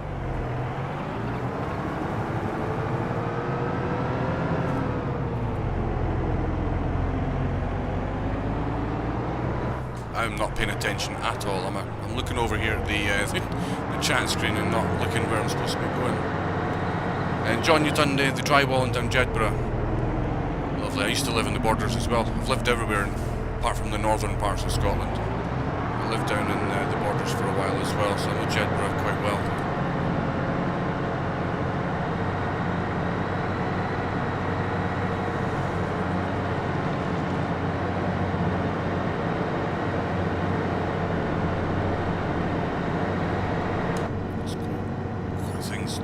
S1: I'm not paying attention at all. I'm looking over here at the chat screen and not looking where I'm supposed to be going. And John, you've done the drywall down Jedburgh. Lovely. I used to live in the borders as well. I've lived everywhere apart from the northern parts of Scotland. I lived down in the borders for a while as well, so I know Jedburgh quite well.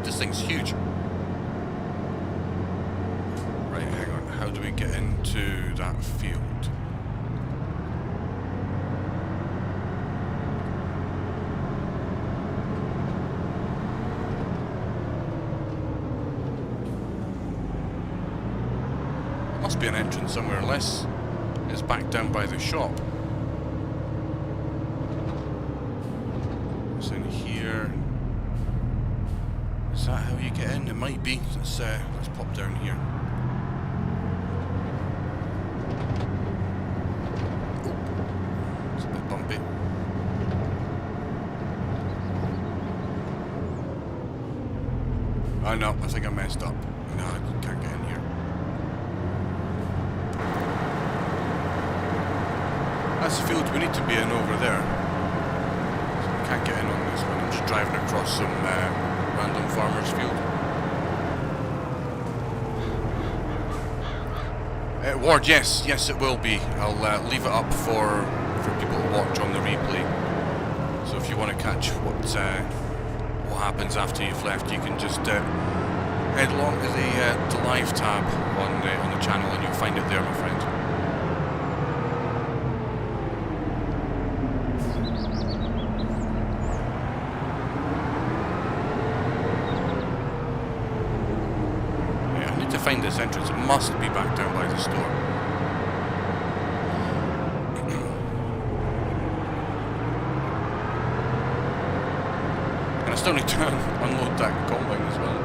S1: This thing's huge. Right, hang on. How do we get into that field? There must be an entrance somewhere, unless it's back down by the shop. It's in here. Is that how you get in? It might be. Let's pop down here. Oh, it's a bit bumpy. Oh no, I think I messed up. No, I can't get in here. That's the field we need to be in over there. So we can't get in on this one. I'm just driving across some random farmer's field. Ward, yes, it will be. I'll leave it up for people to watch on the replay. So if you want to catch what happens after you've left, you can just head along to the live tab on the channel, and you'll find it there, my friend. Find this entrance. It must be back down by the store. And I still need to unload that combine as well.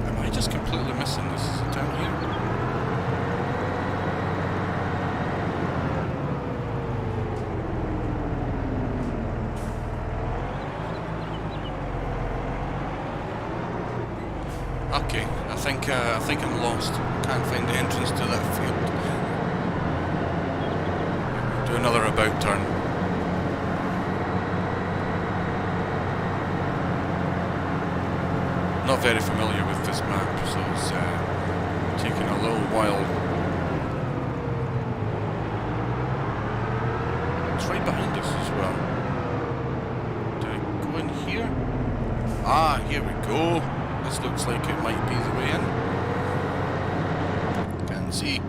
S1: Am I just completely missing this down here? Okay, I think I'm lost. Can't find the entrance to that field. another about turn. Not very familiar with this map, so it's taking a little while. It's right behind us as well. Do I go in here? Ah, here we go. This looks like it might be the way in. Can't see.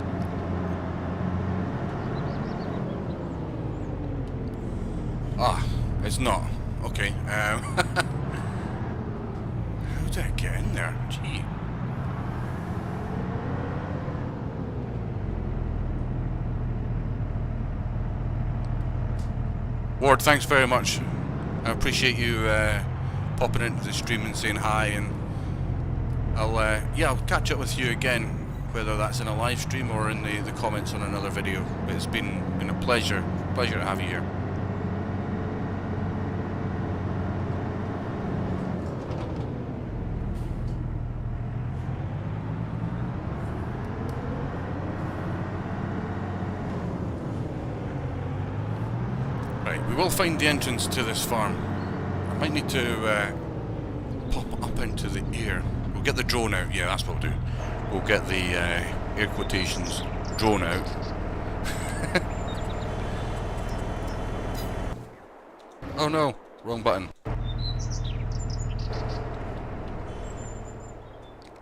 S1: Ah, it's not. Okay. How did I get in there? Gee. Ward, thanks very much. I appreciate you popping into the stream and saying hi, and I'll catch up with you again, whether that's in a live stream or in the comments on another video. But it's been a pleasure to have you here. We will find the entrance to this farm. I might need to pop up into the air. We'll get the drone out. Yeah, that's what we'll do. We'll get the air quotations drone out. Oh no, wrong button.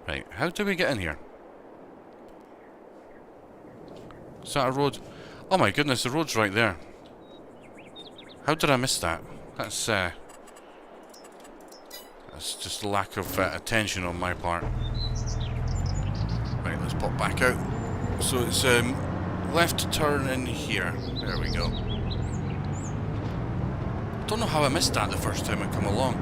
S1: Right, how do we get in here? Is that a road? Oh my goodness, the road's right there. How did I miss that? That's just a lack of attention on my part. Right, let's pop back out. So it's left turn in here. There we go. Don't know how I missed that the first time I come along.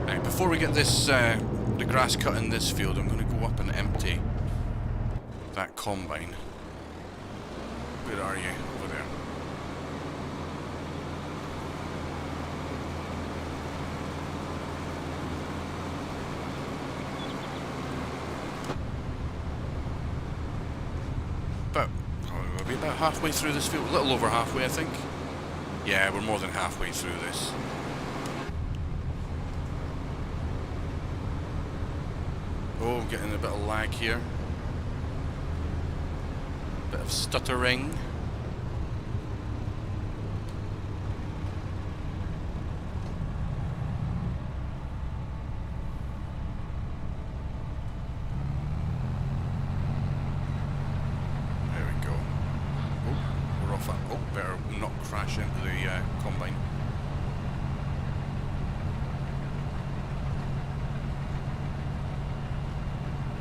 S1: Right, before we get this the grass cut in this field, I'm going to go up and empty that combine. Where are you? Over there. We'll be about halfway through this field. A little over halfway, I think. Yeah, we're more than halfway through this. Oh, getting a bit of lag here. Bit of stuttering. There we go. Oh, we're off. Oh, better not crash into the combine.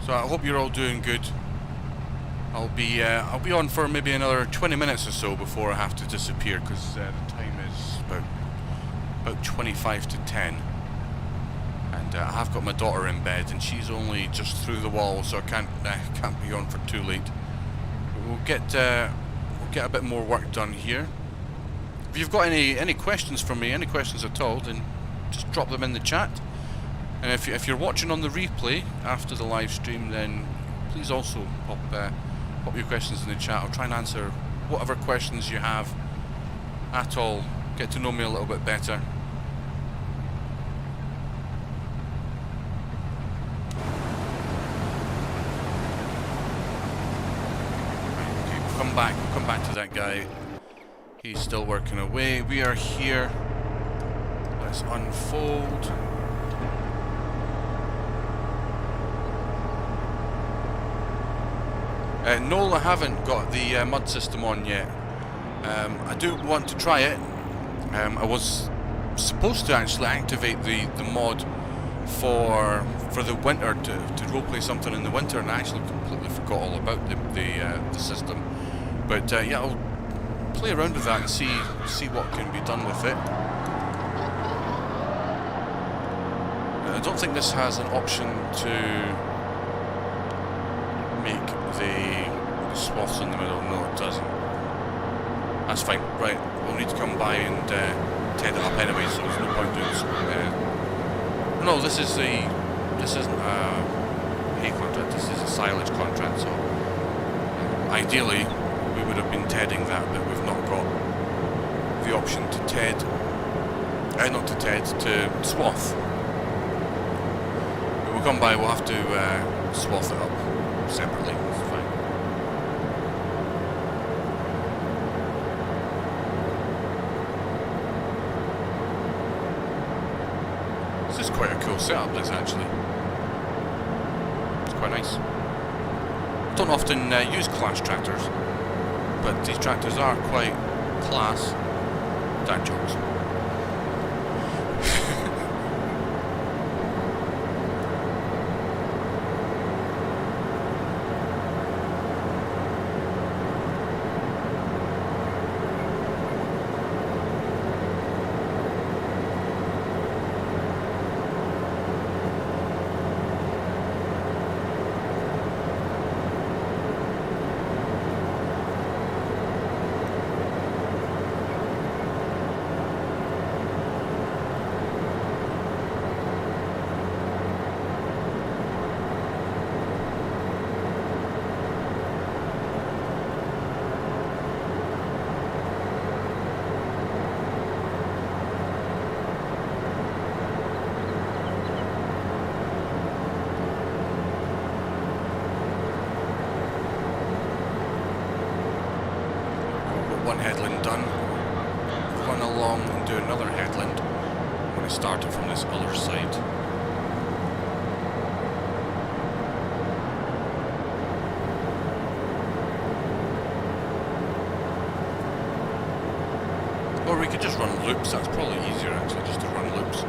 S1: So I hope you're all doing good. I'll be on for maybe another 20 minutes or so before I have to disappear, because the time is about 25 to 10, and I have got my daughter in bed, and she's only just through the wall, so I can't be on for too late. But we'll get a bit more work done here. If you've got any questions from me, any questions at all, then just drop them in the chat. And if you're watching on the replay after the live stream, then please also pop your questions in the chat. I'll try and answer whatever questions you have at all. Get to know me a little bit better. Okay, we'll come back to that guy. He's still working away. We are here. Let's unfold. No, I haven't got the mud system on yet. I do want to try it. I was supposed to actually activate the mod for the winter to roleplay something in the winter, and I actually completely forgot all about the system. But yeah, I'll play around with that and see what can be done with it. I don't think this has an option to make the swaths in the middle. No, it doesn't. That's fine. Right, we'll need to come by and ted it up anyway, so there's no point doing so. No, this isn't a hay contract. This is silage contract, so ideally we would have been tedding that, but we've not got the option to ted, not to ted, to swath. But we'll come by, we'll have to swath it up separately, it's fine. This is quite a cool setup, this actually. It's quite nice. Don't often use class tractors, but these tractors are quite class. Dad jokes. One headland done, run along and do another headland when I started from this other side. Or we could just run loops, that's probably easier actually, just to run loops.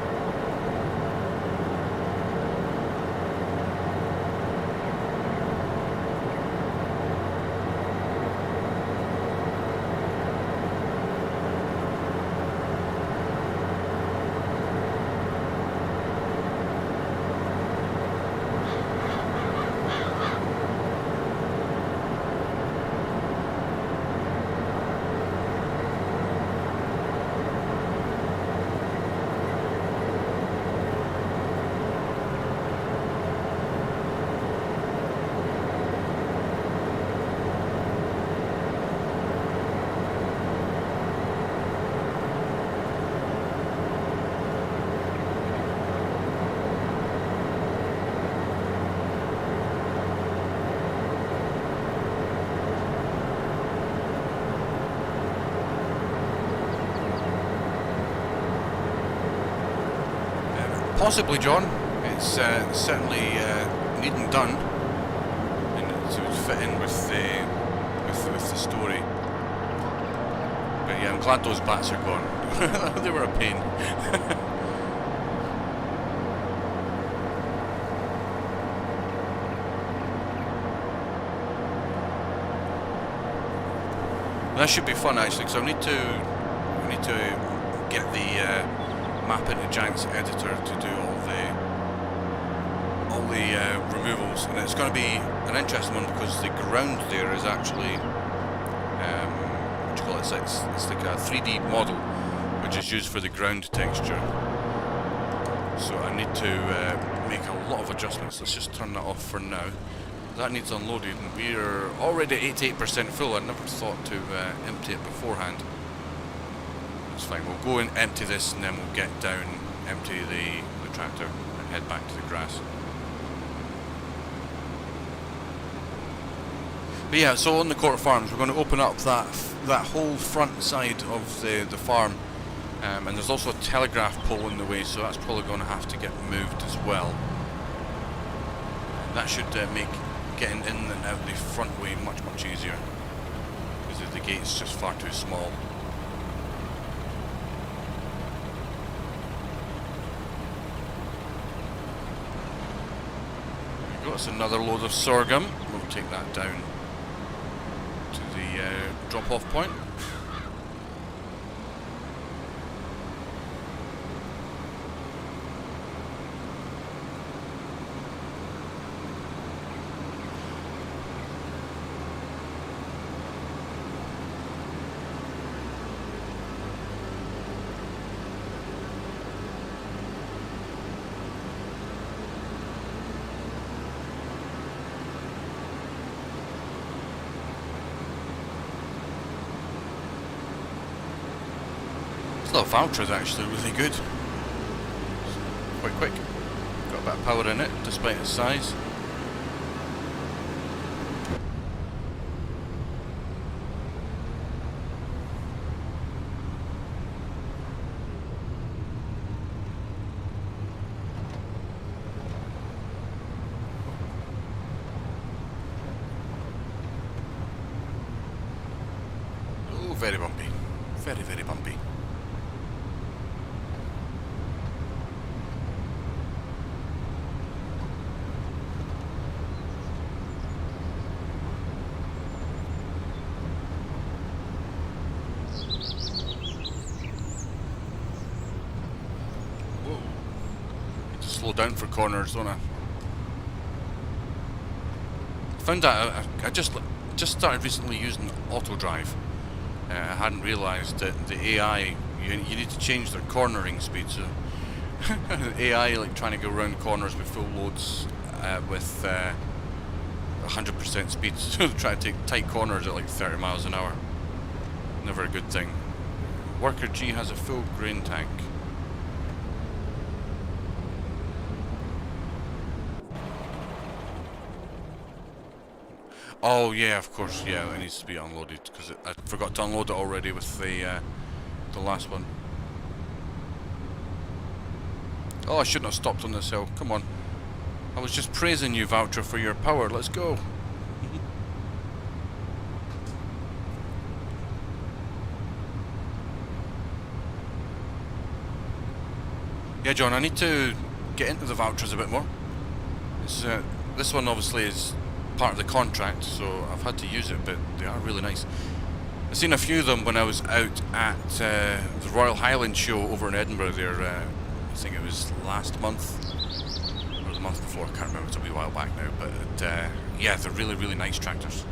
S1: Possibly, John. It's certainly needing done, and it would fit in with the story. But yeah, I'm glad those bats are gone. They were a pain. That should be fun actually, because I need to get the map into Jank's editor to do all the removals, and it's going to be an interesting one because the ground there is actually what do you call it? It's like a 3D model which is used for the ground texture. So I need to make a lot of adjustments. Let's just turn that off for now. That needs unloaded, and we're already 88% full. I never thought to empty it beforehand. It's fine, we'll go and empty this and then we'll get down, empty the tractor and head back to the grass. But yeah, so on the Court Farms we're going to open up that whole front side of the farm, and there's also a telegraph pole in the way, so that's probably going to have to get moved as well. That should make getting in and out the front way much easier, because the gate's just far too small. That's another load of sorghum. We'll take that down to the drop-off point. The voucher is actually really good. Quite quick. Got a bit of power in it, despite its size. Oh, very bumpy. Very, very bumpy. Slow down for corners, don't I? Found that I just started recently using auto drive. I hadn't realised that the AI you need to change their cornering speed. So AI like trying to go around corners with full loads with 100% speed. So trying to take tight corners at like 30 miles an hour. Never a good thing. Worker G has a full grain tank. Oh yeah, of course, yeah, it needs to be unloaded because I forgot to unload it already with the last one. Oh, I shouldn't have stopped on this hill. Come on, I was just praising you, Voucher, for your power. Let's go. Yeah, John, I need to get into the vouchers a bit more. It's, this one obviously is part of the contract, so I've had to use it, but they are really nice. I've seen a few of them when I was out at the Royal Highland show over in Edinburgh there, I think it was last month, or the month before, I can't remember, it's a wee while back now, but yeah, they're really, really nice tractors.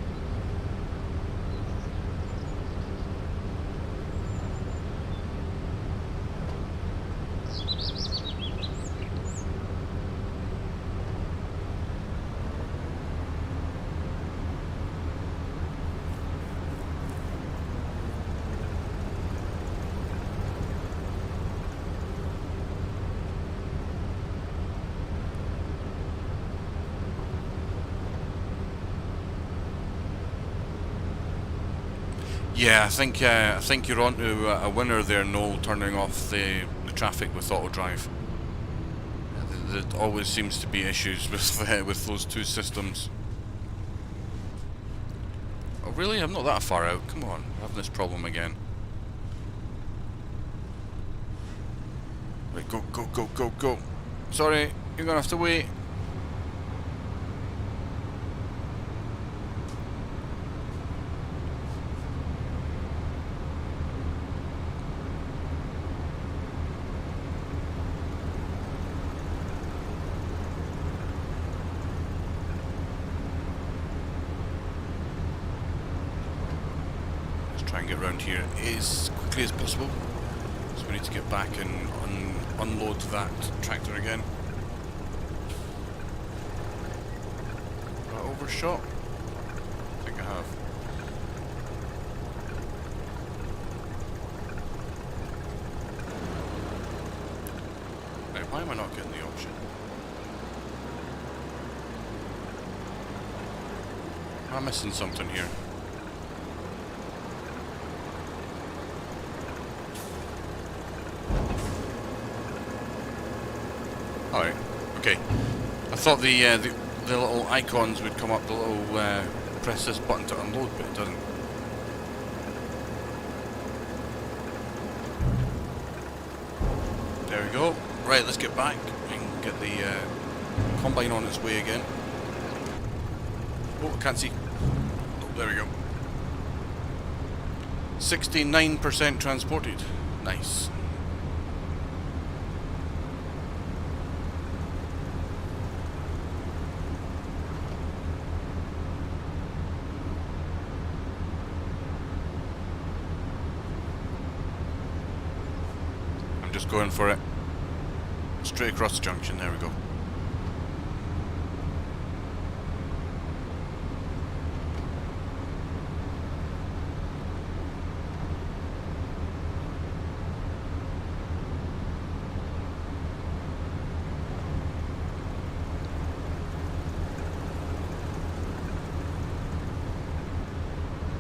S1: Yeah, I think you're on to a winner there, Noel, turning off the traffic with auto drive. There always seems to be issues with those two systems. Oh really? I'm not that far out. Come on, I'm having this problem again. Right, go, go, go, go, go. Sorry, you're gonna have to wait. Try and get around here as quickly as possible. So we need to get back and unload that tractor again. Have I overshot? I think I have. Now, why am I not getting the option? Am I missing something here? Alright, okay. I thought the little icons would come up, the little press this button to unload, but it doesn't. There we go. Right, let's get back and get the combine on its way again. Oh, I can't see. Oh, there we go. 69% transported. Nice. Just going for it. Straight across the junction, there we go.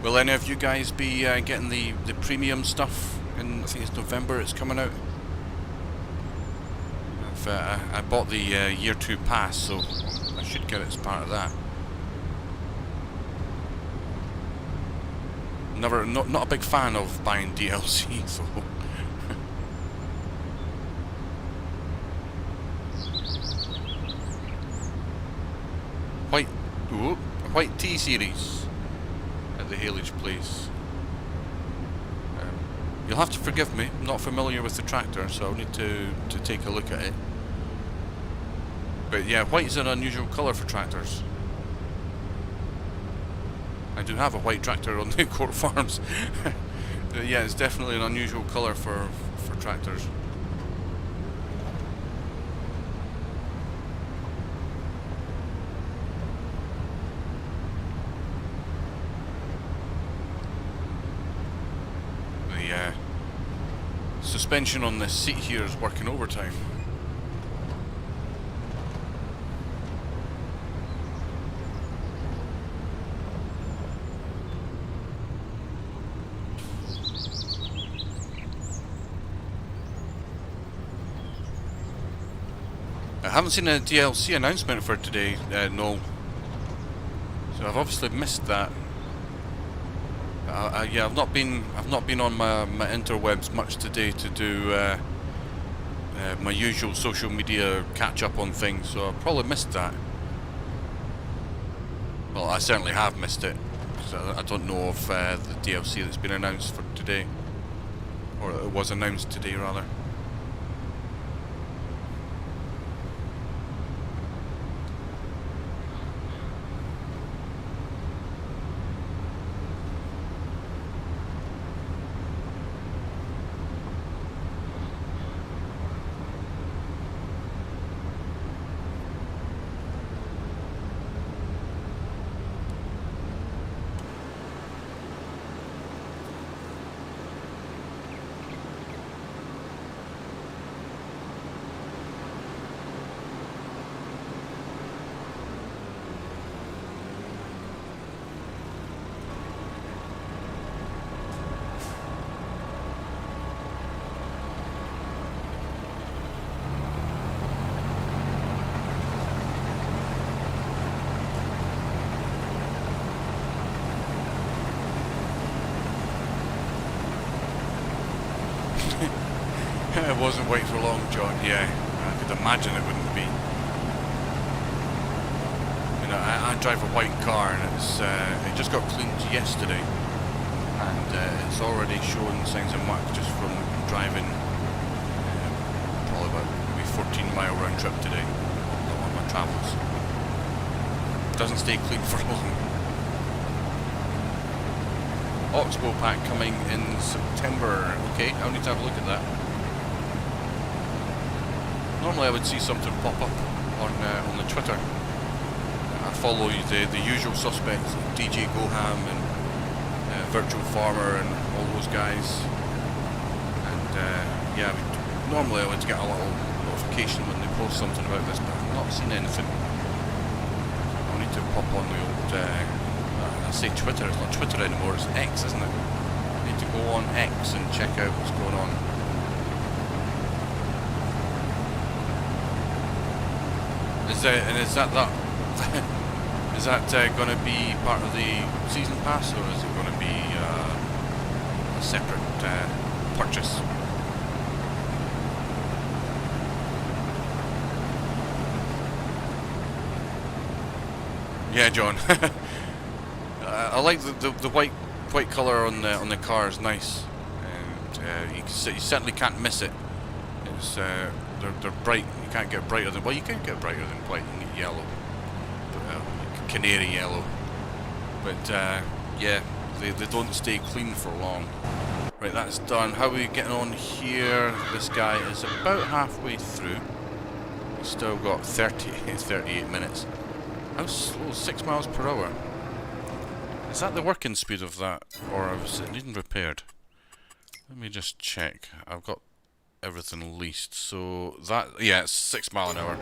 S1: Will any of you guys be getting the premium stuff in, I think it's November it's coming out? I bought the year 2 pass, so I should get it as part of that. Not a big fan of buying DLC, so... White T-Series at the haylage place. You'll have to forgive me, I'm not familiar with the tractor, so I'll need to take a look at it. But yeah, white is an unusual colour for tractors. I do have a white tractor on the Court Farms. Yeah, it's definitely an unusual colour for tractors. The suspension on this seat here is working overtime. I haven't seen a DLC announcement for today, no. So I've obviously missed that. Yeah, I've not been on my interwebs much today to do my usual social media catch up on things, so I've probably missed that. Well, I certainly have missed it. So I don't know of the DLC that's been announced for today, or it was announced today rather. It wasn't wait for long, John. Yeah, I could imagine it wouldn't be. You know, I drive a white car, and it just got cleaned yesterday, and it's already showing signs of muck just from driving probably about maybe 14-mile round trip today on my travels. Doesn't stay clean for long. Oxbow pack coming in September. Okay, I'll need to have a look at that. Normally I would see something pop up on the Twitter. I follow the usual suspects, DJ Goham and Virtual Farmer and all those guys. And yeah, normally I would get a little notification when they post something about this, but I've not seen anything. I'll need to pop on the old, I say Twitter, it's not Twitter anymore, it's X, isn't it? I need to go on X and check out what's going on. Is that going to be part of the season pass, or is it going to be a separate purchase? Yeah, John. I like the white colour on the car is nice, and you certainly can't miss it. It's they're bright. You can't get brighter than, well, you can get brighter than white. You can get yellow, but, canary yellow. But yeah, they don't stay clean for long. Right, that's done. How are we getting on here? This guy is about halfway through. He's still got 38 minutes. How slow? 6 miles per hour. Is that the working speed of that, or is it needing repaired? Let me just check. I've got everything leased, so that, yeah, it's 6 mile an hour.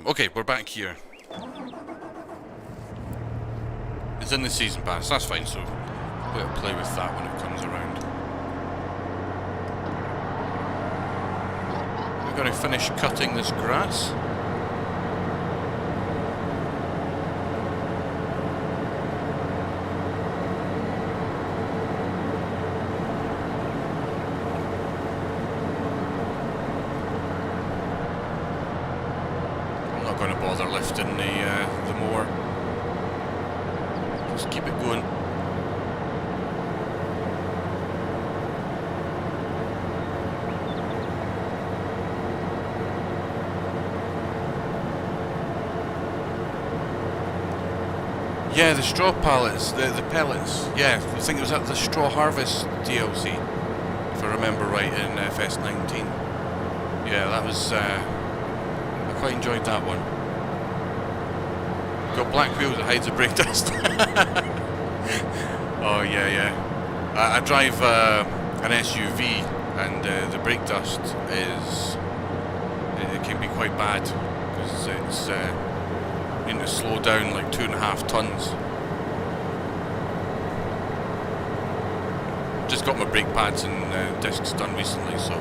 S1: Okay, we're back here. It's in the season pass, that's fine, so we'll play with that when it comes around. We're going to finish cutting this grass. I'm not going to bother lifting the mower. Just keep it going. Yeah, the straw pallets, the pellets. Yeah, I think it was at the Straw Harvest DLC, if I remember right, in FS19. Yeah, that was. I quite enjoyed that one. Got black wheels that hides the brake dust. Oh yeah, yeah. I drive an SUV, and the brake dust is it can be quite bad because it's need to slow down like 2.5 tons. Just got my brake pads and discs done recently, so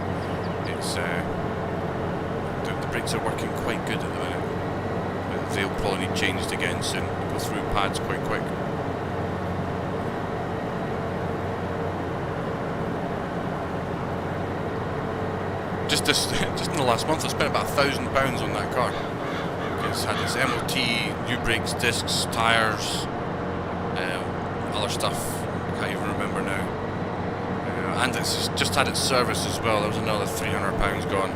S1: it's the brakes are working quite good at the minute. They'll probably need changed again soon. Go through pads quite quick. Just in the last month, I spent about £1,000 on that car. It's had its MOT, new brakes, discs, tyres, other stuff. I can't even remember now. And it's just had its service as well. There was another £300 gone.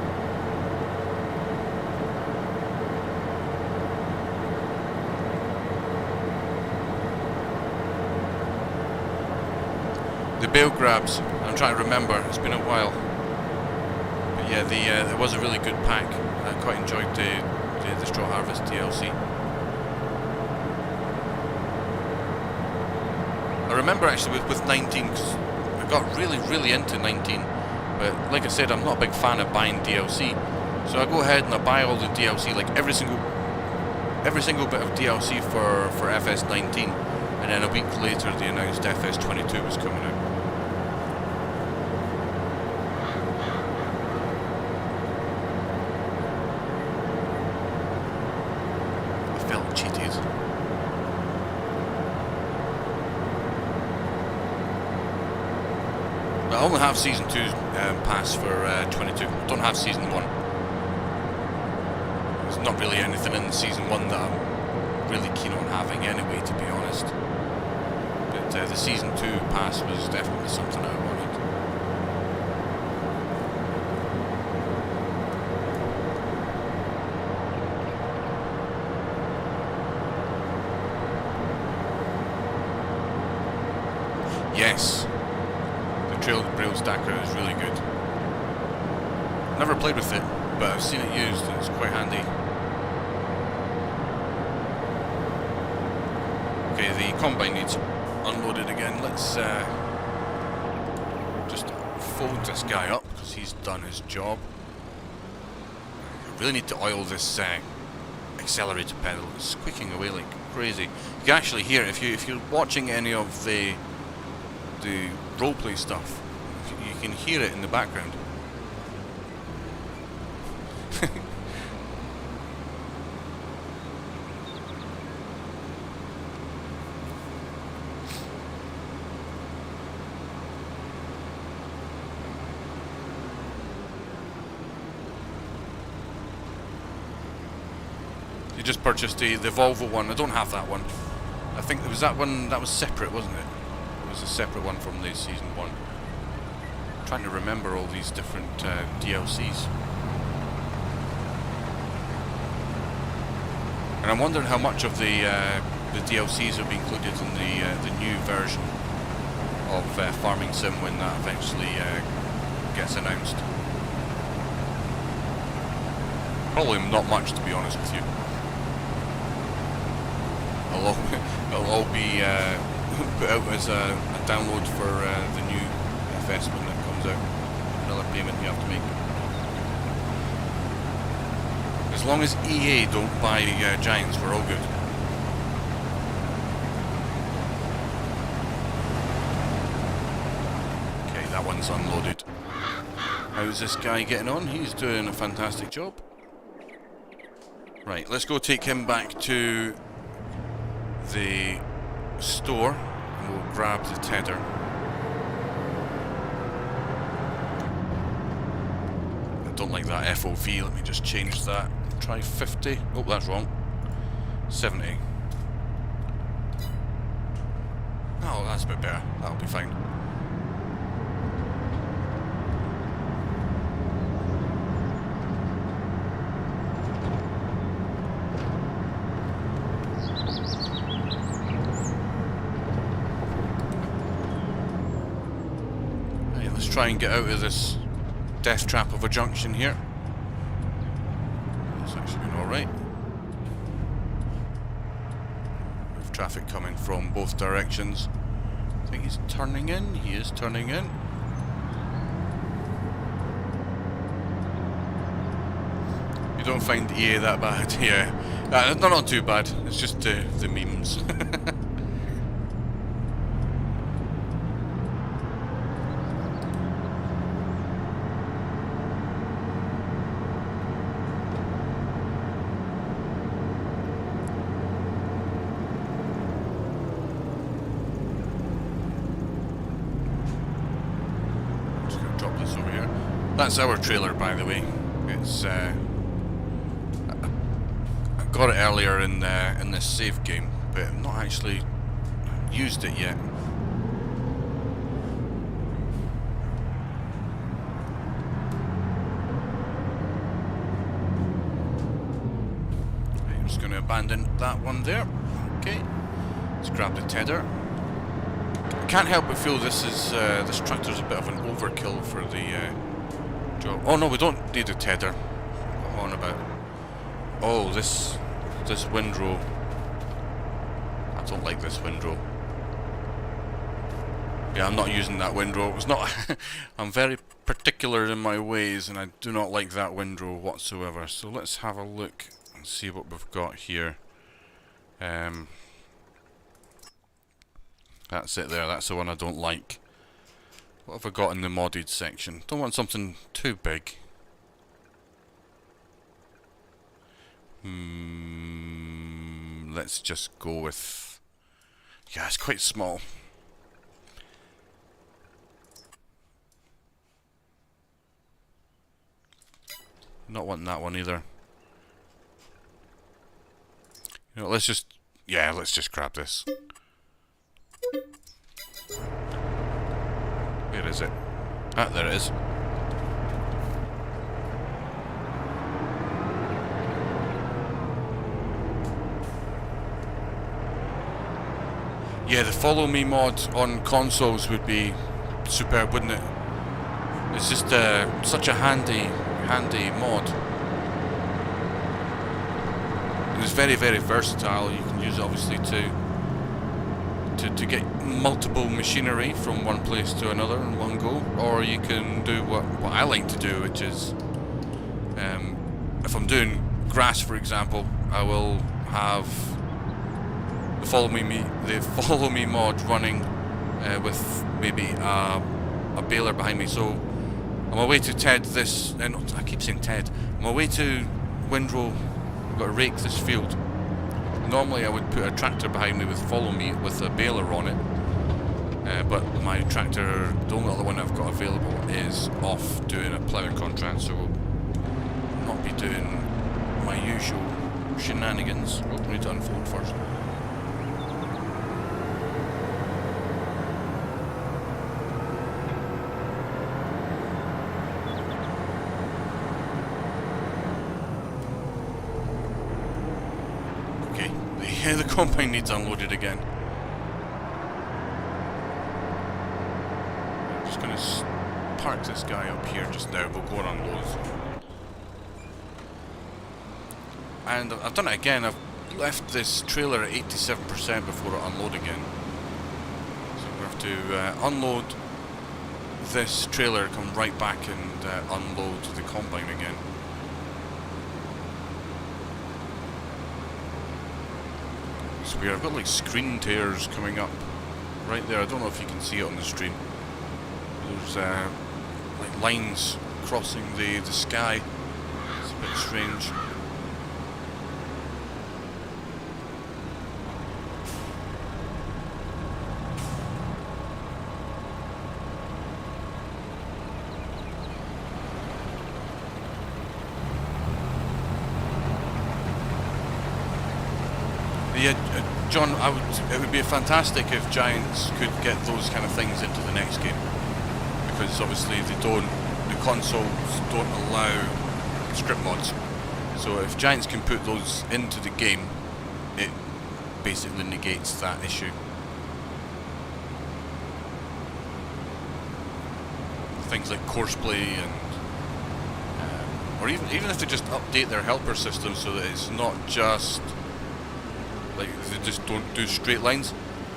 S1: The bail grabs, I'm trying to remember, it's been a while. But yeah, there was a really good pack. I quite enjoyed the Straw Harvest DLC. I remember actually with 19, because I got really into 19, but like I said, I'm not a big fan of buying DLC. So I go ahead and I buy all the DLC, like every single bit of DLC for FS19, and then a week later they announced FS22 was coming out. I only have Season 2 pass for 22. I don't have Season 1. There's not really anything in Season 1 that I'm really keen on having anyway, to be honest. But the Season 2 pass was definitely something I wanted. Yes. Braille Stacker is really good. Never played with it, but I've seen it used and it's quite handy. Okay, the combine needs unloaded again. Let's just fold this guy up because he's done his job. I really need to oil this accelerator pedal. It's squeaking away like crazy. You can actually hear it if you're watching any of the roleplay stuff. You can hear it in the background. You just purchased the Volvo one. I don't have that one. I think there was that one that was separate, wasn't it? It was a separate one from the Season 1. I'm trying to remember all these different DLCs. And I'm wondering how much of the DLCs will be included in the new version of Farming Sim when that eventually gets announced. Probably not much, to be honest with you. It'll all be put out as a download for the new FS when it comes out. Another payment you have to make. As long as EA don't buy Giants, we're all good. one's unloaded. How's this guy getting on? He's doing a fantastic job. Right, let's go take him back to the store and we'll grab the tether. I don't like that FOV, let me just change that. Try 50. Oh, that's wrong. 70. Oh, that's a bit better. That'll be fine. Right, let's try and get out of this death trap of a junction here. It's actually been alright. Traffic coming from both directions. I think he's turning in. He is turning in. You don't find EA that bad? Yeah. Not too bad. It's just the memes. That's our trailer, by the way. It's I got it earlier in this save game, but I've not actually used it yet. I'm just going to abandon that one there. Okay, let's grab the tether. I can't help but feel this tractor's a bit of an overkill for the job. Oh no, we don't need a tether. What on about? Oh, this windrow. I don't like this windrow. Yeah, I'm not using that windrow. It's not. I'm very particular in my ways, and I do not like that windrow whatsoever. So let's have a look and see what we've got here. That's it there. That's the one I don't like. What have I got in the modded section? Don't want something too big. Let's just go with... Yeah, it's quite small. Not wanting that one either. You know, let's just grab this. Where is it? Ah, there it is. Yeah, the follow me mod on consoles would be superb, wouldn't it? It's just such a handy mod. And it's very, very versatile. You can use it obviously to get multiple machinery from one place to another in one go, or you can do what I like to do, which is if I'm doing grass, for example, I will have the follow me mod running with maybe a baler behind me. So on my way to Ted I keep saying Ted. On my way to Windrow, I've got to rake this field. Normally I would put a tractor behind me with follow me with a baler on it, but my tractor, the only other one I've got available, is off doing a ploughing contract, so I'll not be doing my usual shenanigans. Oh, we need to unfold first. Okay, the combine needs unloaded again. I'm just going to park this guy up here just now. We'll go and unload. And I've done it again. I've left this trailer at 87% before it unload again. So we have to unload this trailer, come right back and unload the combine again. It's weird. I've got like screen tears coming up right there. I don't know if you can see it on the stream. There's like lines crossing the sky. It's a bit strange. Yeah, John, it would be fantastic if Giants could get those kind of things into the next game, because obviously the consoles don't allow script mods. So if Giants can put those into the game, it basically negates that issue. Things like courseplay and or even if they just update their helper system so that it's not just like they just don't do straight lines,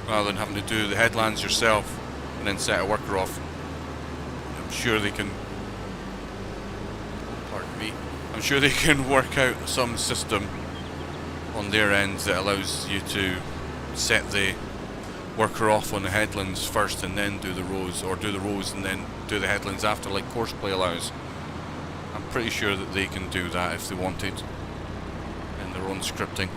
S1: rather than having to do the headlands yourself and then set a worker off. I'm sure they can, pardon me, I'm sure they can work out some system on their end that allows you to set the worker off on the headlands first and then do the rows, or do the rows and then do the headlands after, like courseplay allows. I'm pretty sure that they can do that if they wanted in their own scripting.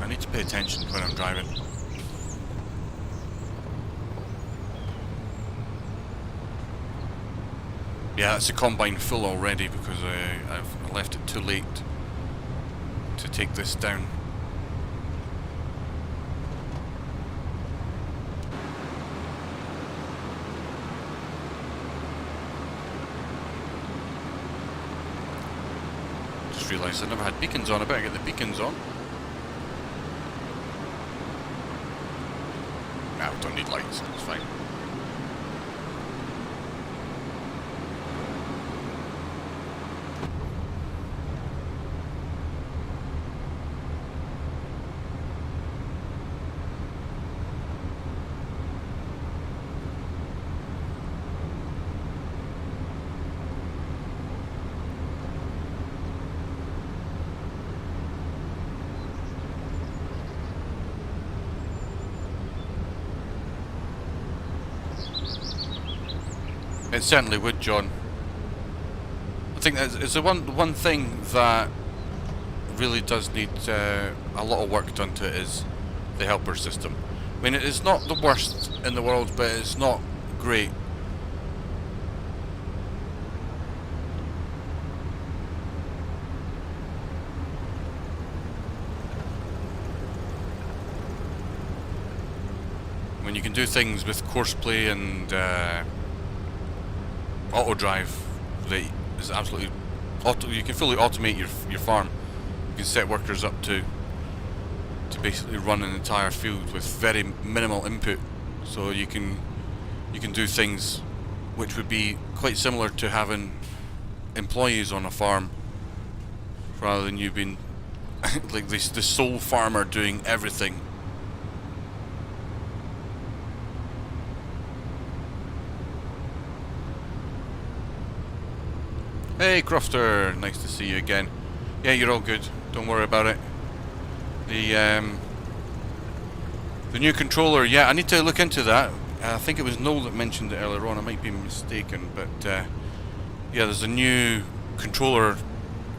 S1: I need to pay attention when I'm driving. Yeah, that's a combine full already because I've left it too late to take this down. Just realised I never had beacons on. I better get the beacons on. No, don't need lights, it's fine. It certainly would, John. I think it's the one thing that really does need a lot of work done to it is the helper system. I mean, it is not the worst in the world, but it's not great. When you can do things with courseplay and auto drive that is absolutely you can fully automate your farm. You can set workers up to basically run an entire field with very minimal input, so you can do things which would be quite similar to having employees on a farm, rather than you being like the sole farmer doing everything. Hey Crofter, nice to see you again. Yeah, you're all good, don't worry about it. The new controller, yeah, I need to look into that. I think it was Noel that mentioned it earlier on, I might be mistaken, but yeah, there's a new controller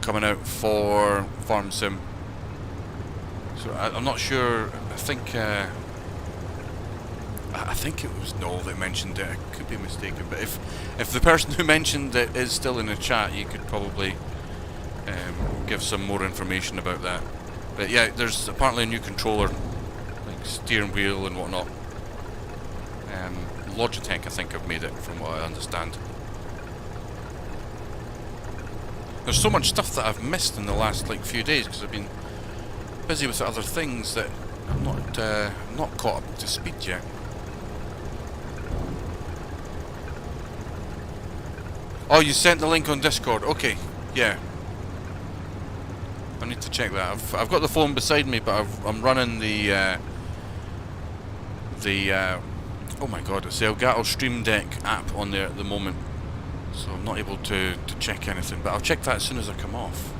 S1: coming out for Farm Sim. So I'm not sure, I think it was Noel that mentioned it. I could be mistaken, but if the person who mentioned it is still in the chat, you could probably give some more information about that. But yeah, there's apparently a new controller, like steering wheel and whatnot. Logitech, I think, have made it, from what I understand. There's so much stuff that I've missed in the last few days because I've been busy with other things that I'm not caught up to speed yet. Oh, you sent the link on Discord. Okay, yeah. I need to check that. I've got the phone beside me, but I'm running the Oh my god, it's the Elgato Stream Deck app on there at the moment, so I'm not able to check anything, but I'll check that as soon as I come off.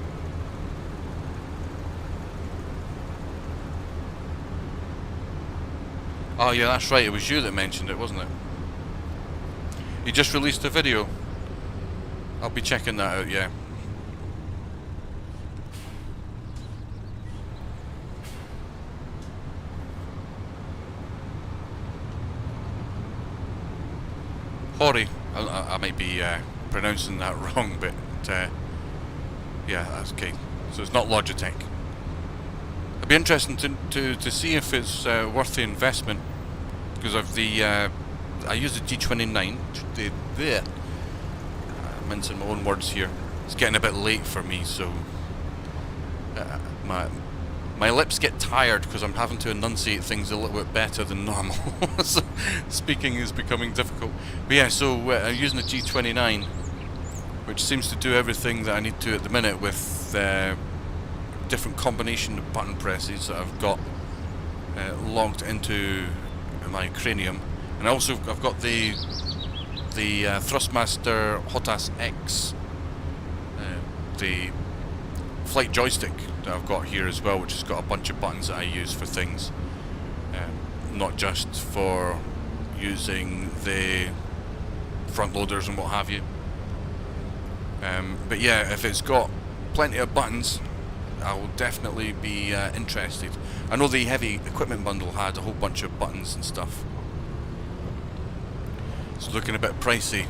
S1: Oh yeah, that's right, it was you that mentioned it, wasn't it? You just released a video. I'll be checking that out, yeah. Hori, I might be pronouncing that wrong, but yeah, that's okay. So it's not Logitech. It'd be interesting to see if it's worth the investment, because of the I use the G29. I'm mincing my own words here. It's getting a bit late for me, so my lips get tired because I'm having to enunciate things a little bit better than normal. So speaking is becoming difficult. But yeah, so I'm using the G29, which seems to do everything that I need to at the minute with different combination of button presses that I've got logged into my cranium. And also I've got the Thrustmaster Hotas X, the flight joystick that I've got here as well, which has got a bunch of buttons that I use for things, not just for using the front loaders and what have you. But yeah, if it's got plenty of buttons, I will definitely be interested. I know the heavy equipment bundle had a whole bunch of buttons and stuff. It's looking a bit pricey.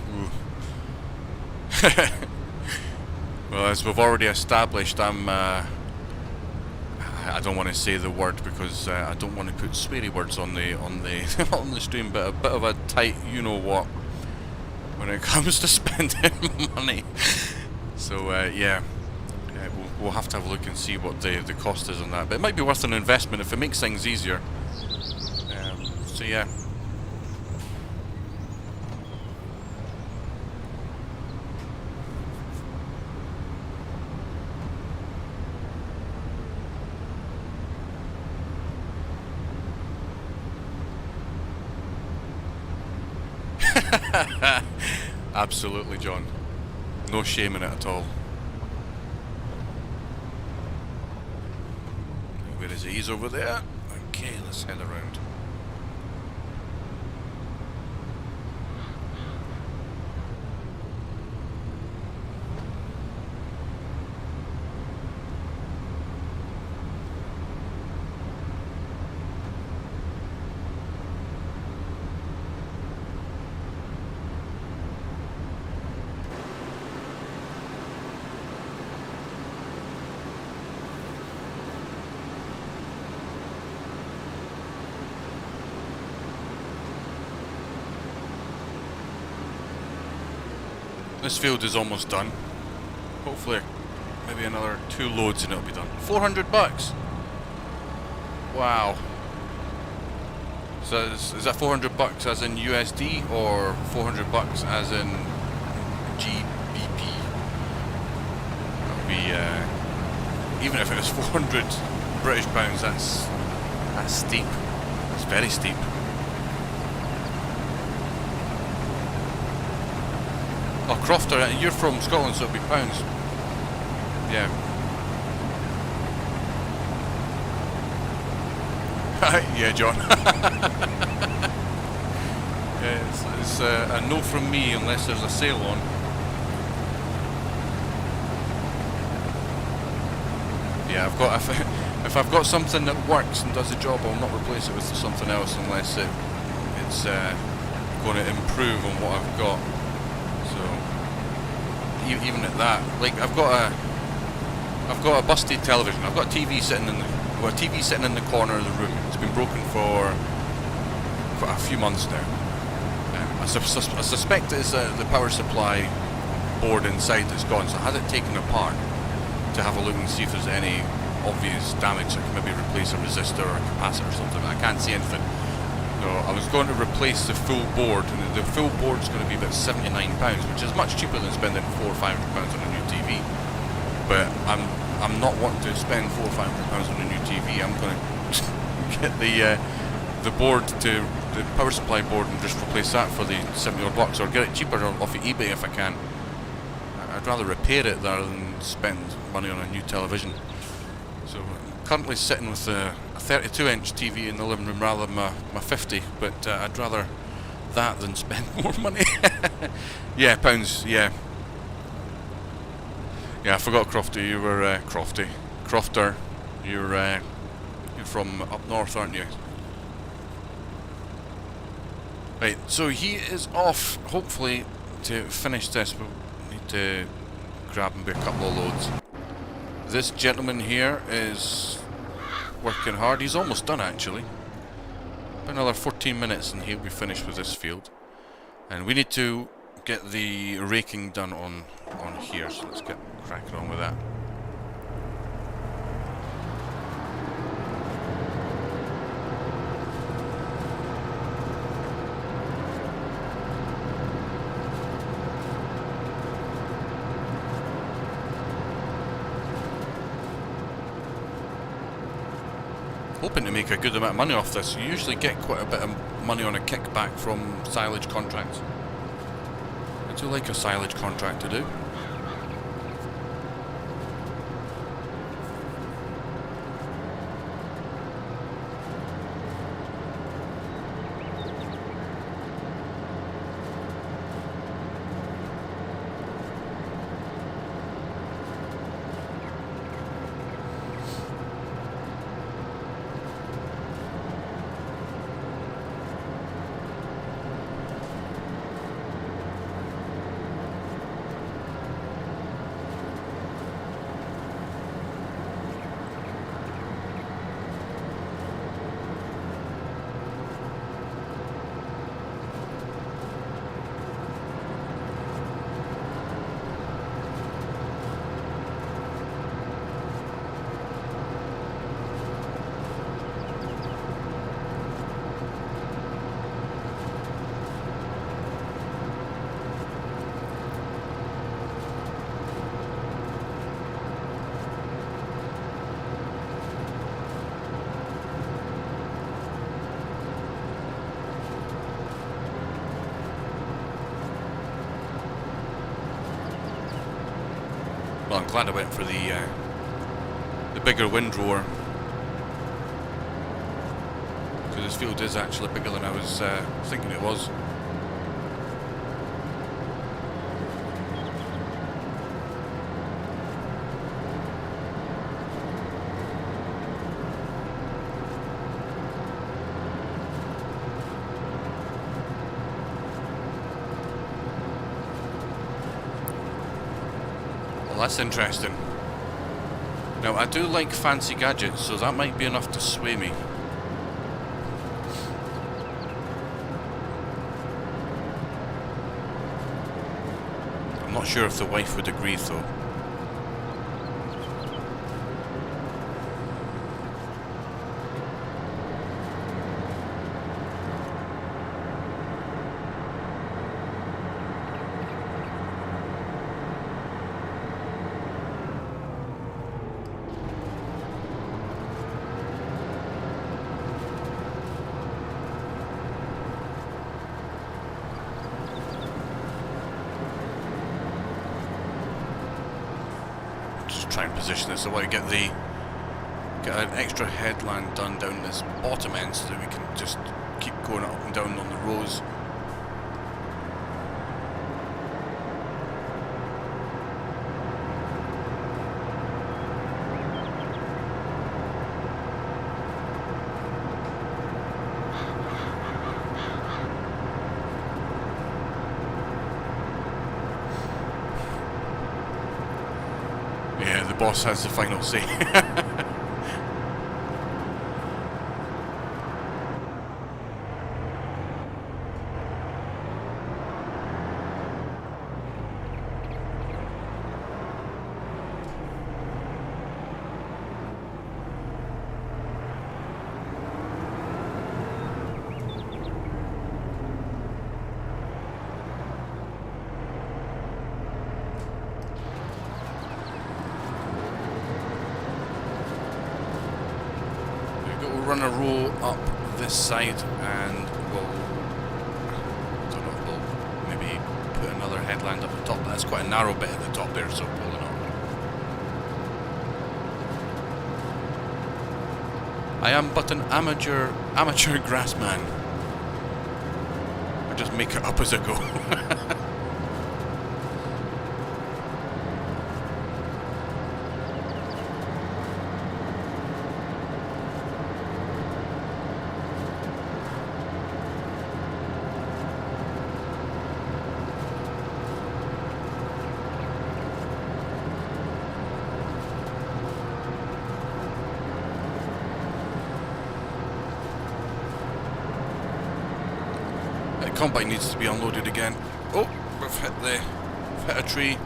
S1: Well, as we've already established, I don't want to say the word because I don't want to put sweary words on the on the stream, but a bit of a tight, you know what, when it comes to spending money. So yeah, we'll have to have a look and see what the cost is on that. But it might be worth an investment if it makes things easier. So yeah. Absolutely, John. No shame in it at all. Where is he? He's over there. Okay, let's head around. This field is almost done. Hopefully, maybe another 2 loads and it'll be done. 400 bucks. Wow. So is that 400 bucks as in USD or 400 bucks as in GBP? That would be even if it was 400 British pounds. That's steep. It's very steep. Oh, Crofter, you're from Scotland, so it'll be pounds. Yeah. Yeah, John. Yeah, it's a no from me unless there's a sale on. Yeah, I've got if I've got something that works and does the job, I'll not replace it with something else unless it's going to improve on what I've got. So even at that, like I've got a busted television. I've got a TV sitting in the corner of the room. It's been broken for quite a few months now. I suspect it's the power supply board inside that's gone. So I had it taken apart to have a look and see if there's any obvious damage. I can maybe replace a resistor or a capacitor or something. But I can't see anything. So I was going to replace the full board, and the full board's going to be about £79, which is much cheaper than spending £400 or £500 on a new TV. But I'm not wanting to spend £400 or £500 on a new TV. I'm going to get the board to the power supply board and just replace that for the 70 odd bucks, or get it cheaper off of eBay if I can. I'd rather repair it rather than spend money on a new television. So I'm currently sitting with a 32-inch TV in the living room rather than my 50, but I'd rather that than spend more money. Yeah, pounds, yeah. Yeah, I forgot Crofty, you were Crofter, you're from up north, aren't you? Right, so he is off, hopefully, to finish this. We'll need to grab maybe a couple of loads. This gentleman here is working hard. He's almost done, actually. Another 14 minutes and he'll be finished with this field. And we need to get the raking done on here, so let's get cracking on with that. Hoping to make a good amount of money off this. You usually get quite a bit of money on a kickback from silage contracts. I do like a silage contract to do. Well, I'm glad I went for the bigger windrower, because this field is actually bigger than I was thinking it was. Well, that's interesting. Now, I do like fancy gadgets, so that might be enough to sway me. I'm not sure if the wife would agree, though. Try and position this so I get an extra headland done down this bottom end so that we can just keep going up and down on the rows. Yeah, the boss has the final say. Run a row up this side and we'll, I don't know if we'll maybe put another headland up the top. That's quite a narrow bit at the top there, so pulling on. I am but an amateur grassman. I just make it up as I go. Combine needs to be unloaded again. Oh, we've hit a tree.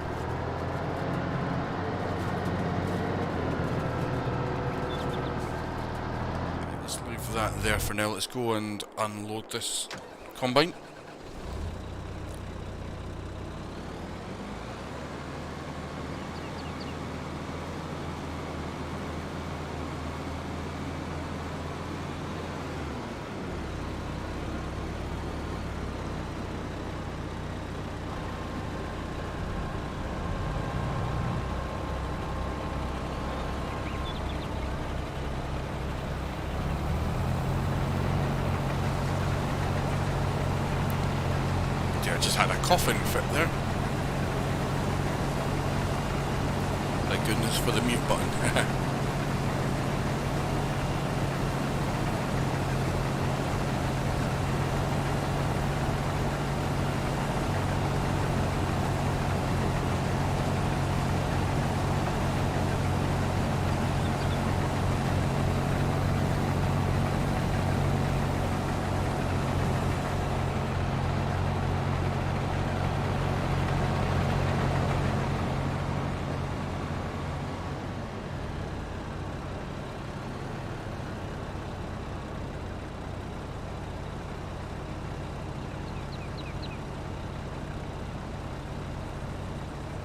S1: Let's leave that there for now. Let's go and unload this combine. I just had a coffin fit there. Thank goodness for the mute button.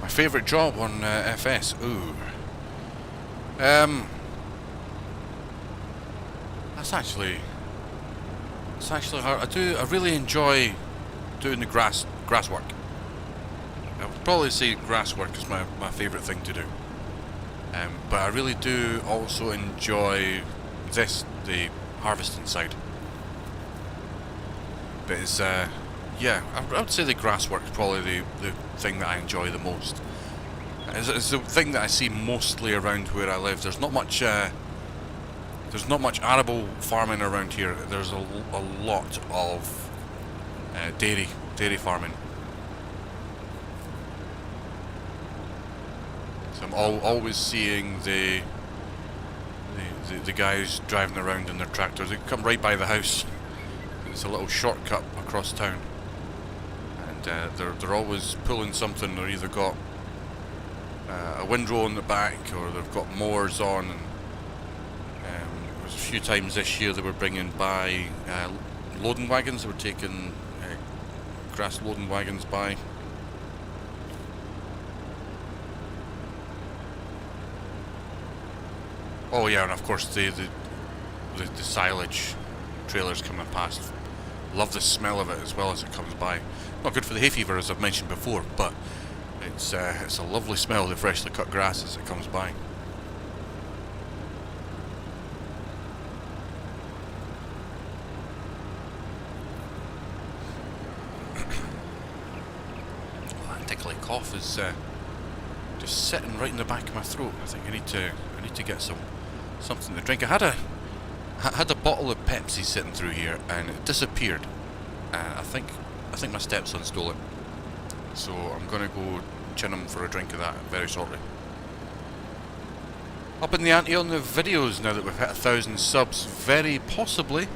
S1: My favourite job on FS. Ooh. That's actually hard. I really enjoy doing the grass work. I would probably say grass work is my favourite thing to do. But I really do also enjoy the harvesting side. But it's yeah, I would say the grass work is probably the thing that I enjoy the most. It's the thing that I see mostly around where I live. There's not much arable farming around here. There's a lot of dairy farming. So I'm always seeing the guys driving around in their tractors. They come right by the house. It's a little shortcut across town. They're always pulling something. They're either got a windrow on the back, or they've got mowers on. And there was a few times this year they were bringing by loading wagons. They were taking grass loading wagons by. Oh yeah, and of course the silage trailers coming past. Love the smell of it as well as it comes by. Not good for the hay fever, as I've mentioned before, but it's a lovely smell, the freshly cut grass as it comes by. Oh, that tickly cough is just sitting right in the back of my throat. I think I need to get something to drink. I had a bottle of Pepsi sitting through here and it disappeared. I think my stepson stole it. So I'm going to go chin him for a drink of that very shortly. Up in the ante on the videos now that we've hit 1,000 subs, very possibly.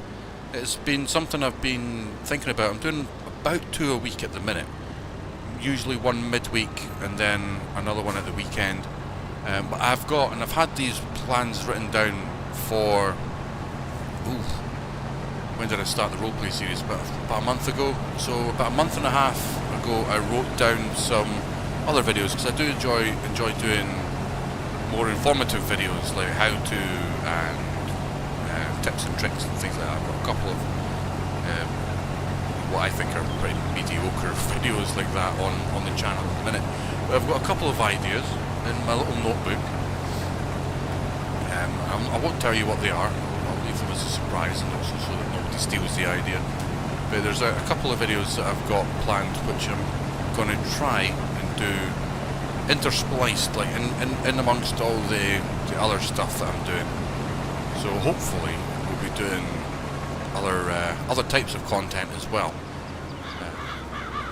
S1: It's been something I've been thinking about. I'm doing about 2 a week at the minute. Usually one midweek and then another one at the weekend. But I've had these plans written down for... when did I start the roleplay series? About a month ago. So about a month and a half ago I wrote down some other videos, because I do enjoy doing more informative videos like how to and tips and tricks and things like that. I've got a couple of what I think are pretty mediocre videos like that on the channel at the minute. But I've got a couple of ideas in my little notebook. I won't tell you what they are. I'll leave them as a surprise, and also so that nobody steals the idea. But there's a couple of videos that I've got planned which I'm going to try and do interspliced, like in amongst all the other stuff that I'm doing. So hopefully we'll be doing other types of content as well.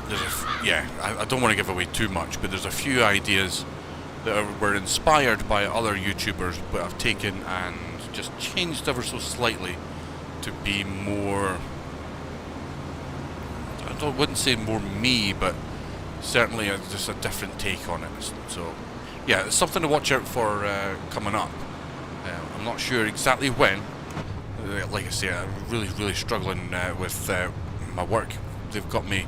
S1: I don't want to give away too much, but there's a few ideas that were inspired by other YouTubers, but I've taken and just changed ever so slightly to be more, wouldn't say more me, but certainly just a different take on it. So yeah, it's something to watch out for coming up. I'm not sure exactly when. Like I say, I'm really struggling with my work. They've got me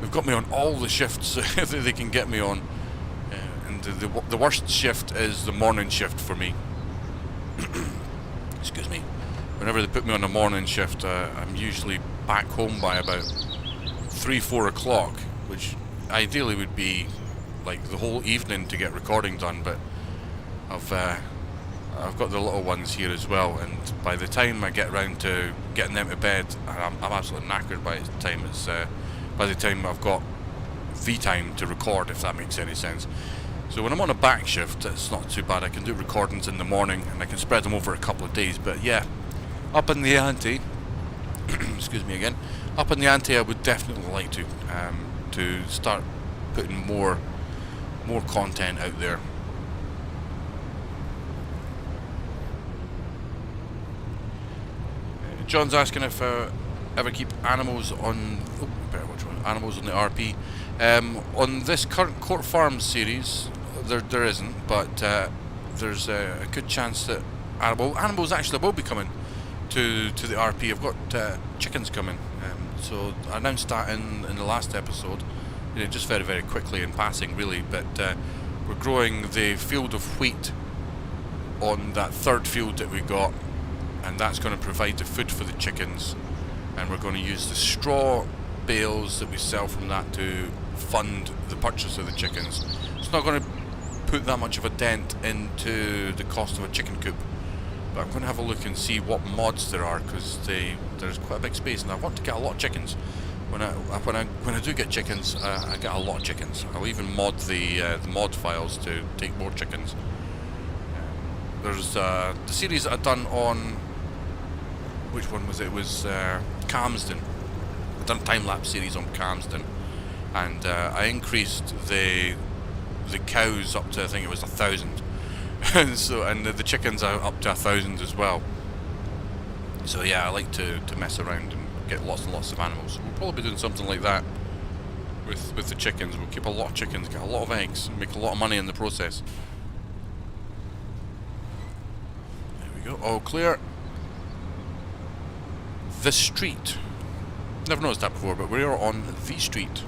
S1: on all the shifts that they can get me on, and the worst shift is the morning shift for me. Excuse me. Whenever they put me on the morning shift, I'm usually back home by about 3-4 o'clock, which ideally would be like the whole evening to get recording done, but I've got the little ones here as well, and by the time I get around to getting them to bed, I'm absolutely knackered by the time I've got the time to record, if that makes any sense. So when I'm on a back shift, it's not too bad. I can do recordings in the morning and I can spread them over a couple of days. But yeah, up in the ante, excuse me again, up in the ante, I would definitely like to start putting more content out there. John's asking if I ever keep animals on animals on the RP. On this current Court Farms series, there isn't, but there's a good chance that animals actually will be coming to the RP. I've got chickens coming, so I announced that in the last episode, just very quickly in passing really, but we're growing the field of wheat on that third field that we got, and that's going to provide the food for the chickens, and we're going to use the straw bales that we sell from that to fund the purchase of the chickens. It's not going to put that much of a dent into the cost of a chicken coop, but I'm going to have a look and see what mods there are, because there's quite a big space, and I want to get a lot of chickens. When I do get chickens, I get a lot of chickens. I'll even mod the mod files to take more chickens. There's the series that I've done on, which one was it? It was Camsden. I've done a time-lapse series on Camsden, and I increased the cows up to, I think it was 1,000, and the chickens are up to 1,000 as well. So yeah, I like to mess around and get lots and lots of animals. So we'll probably be doing something like that with the chickens. We'll keep a lot of chickens, get a lot of eggs, and make a lot of money in the process. There we go. All clear. The street. Never noticed that before, but we are on the street.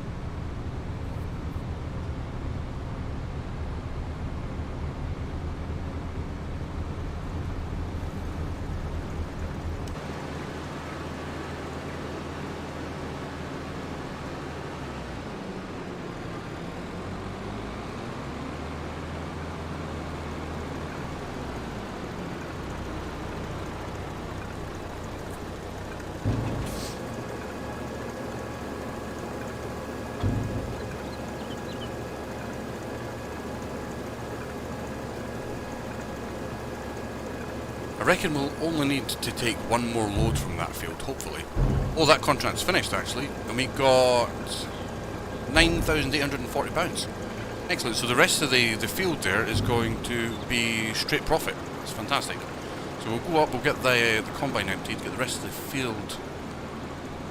S1: I reckon we'll only need to take one more load from that field, hopefully. Oh, that contract's finished actually, and we got £9,840. Excellent, so the rest of the field there is going to be straight profit. That's fantastic. So we'll go up, we'll get the combine emptied, get the rest of the field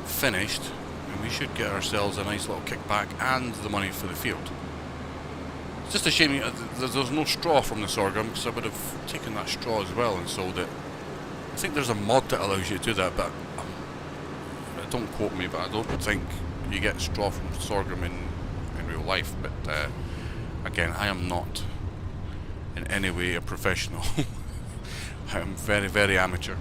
S1: finished, and we should get ourselves a nice little kickback and the money for the field. It's just a shame there's no straw from the sorghum, because I would have taken that straw as well and sold it. I think there's a mod that allows you to do that, but don't quote me, but I don't think you get straw from sorghum in real life. But again, I am not in any way a professional. I am very amateur.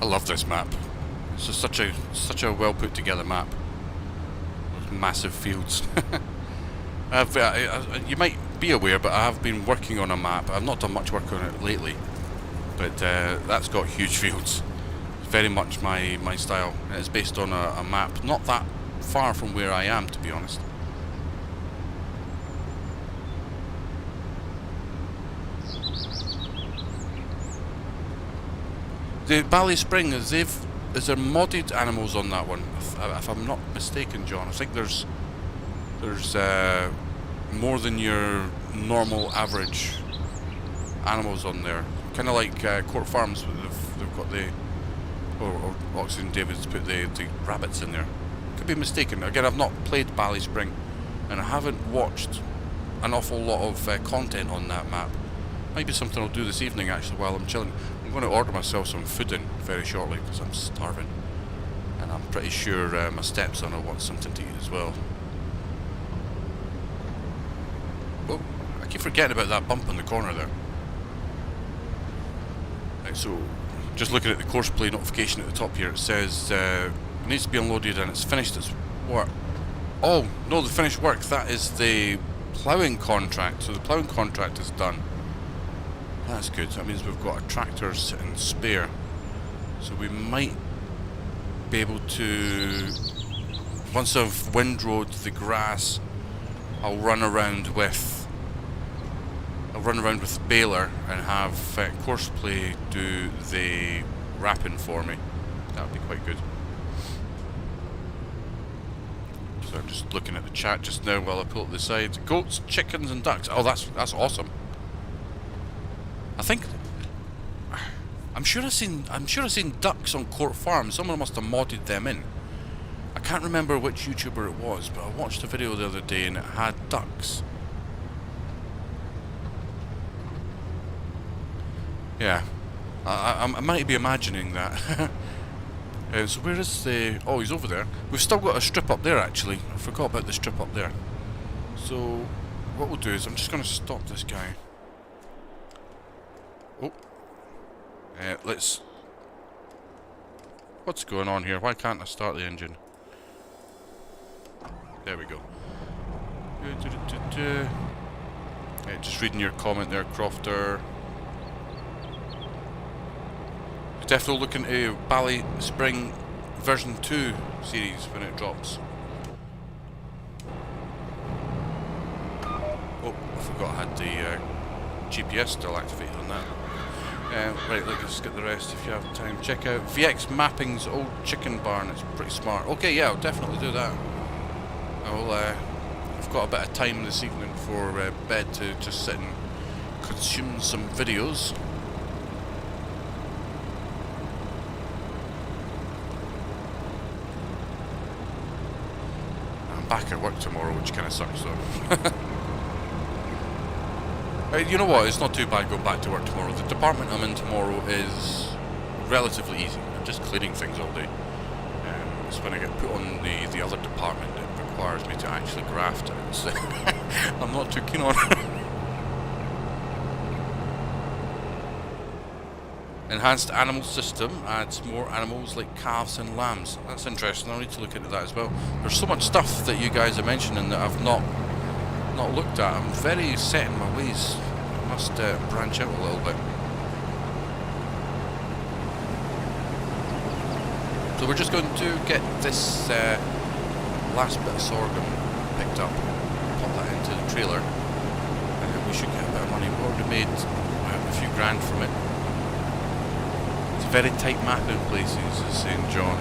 S1: I love this map. It's just such a well put together map with massive fields. You might be aware, but I have been working on a map. I've not done much work on it lately, but that's got huge fields. It's very much my style. It's based on a map not that far from where I am, to be honest. The Bally Spring, is there modded animals on that one? If I'm not mistaken, John, I think there's more than your normal average animals on there. Kind of like Court Farms, they've got the or Oxford and David's put the rabbits in there. Could be mistaken. Again, I've not played Bally Spring, and I haven't watched an awful lot of content on that map. Might be something I'll do this evening actually while I'm chilling. I'm going to order myself some food in very shortly because I'm starving, and I'm pretty sure my stepson will want something to eat as well. Oh, I keep forgetting about that bump in the corner there. Right, so just looking at the course play notification at the top here, it says it needs to be unloaded and it's finished its work. Oh no, the finished work, that is the ploughing contract. So the ploughing contract is done. That's good. That means we've got a tractor sitting spare, so we might be able to, once I've windrowed the grass, I'll run around with the baler and have course play do the wrapping for me. That would be quite good. So I'm just looking at the chat just now while I pull up the side. Goats, chickens, and ducks. Oh, that's awesome. I think I'm sure I've seen ducks on Court Farm. Someone must have modded them in. I can't remember which YouTuber it was, but I watched a video the other day and it had ducks. Yeah, I might be imagining that. So where is the... Oh, he's over there. We've still got a strip up there actually. I forgot about the strip up there. So what we'll do is I'm just going to stop this guy. Oh, let's... What's going on here? Why can't I start the engine? There we go. Just reading your comment there, Crofter. Definitely looking to Bally Spring version 2 series when it drops. Oh, I forgot I had the GPS still activated on that. Right, let's get the rest if you have time. Check out VX Mapping's old chicken barn. It's pretty smart. Okay, yeah, I'll definitely do that. I've got a bit of time this evening for bed to just sit and consume some videos. I'm back at work tomorrow, which kind of sucks though. You know what, it's not too bad going back to work tomorrow. The department I'm in tomorrow is relatively easy. I'm just cleaning things all day. It's when I get put on the other department that requires me to actually graft it. So I'm not too keen on it. Enhanced animal system adds more animals like calves and lambs. That's interesting. I'll need to look into that as well. There's so much stuff that you guys are mentioning that I've not looked at. I'm very set in my ways. I must branch out a little bit. So we're just going to get this last bit of sorghum picked up, pop that into the trailer, and we should get a bit of money. We've already made a few grand from it. It's a very tight map in places, is saying John.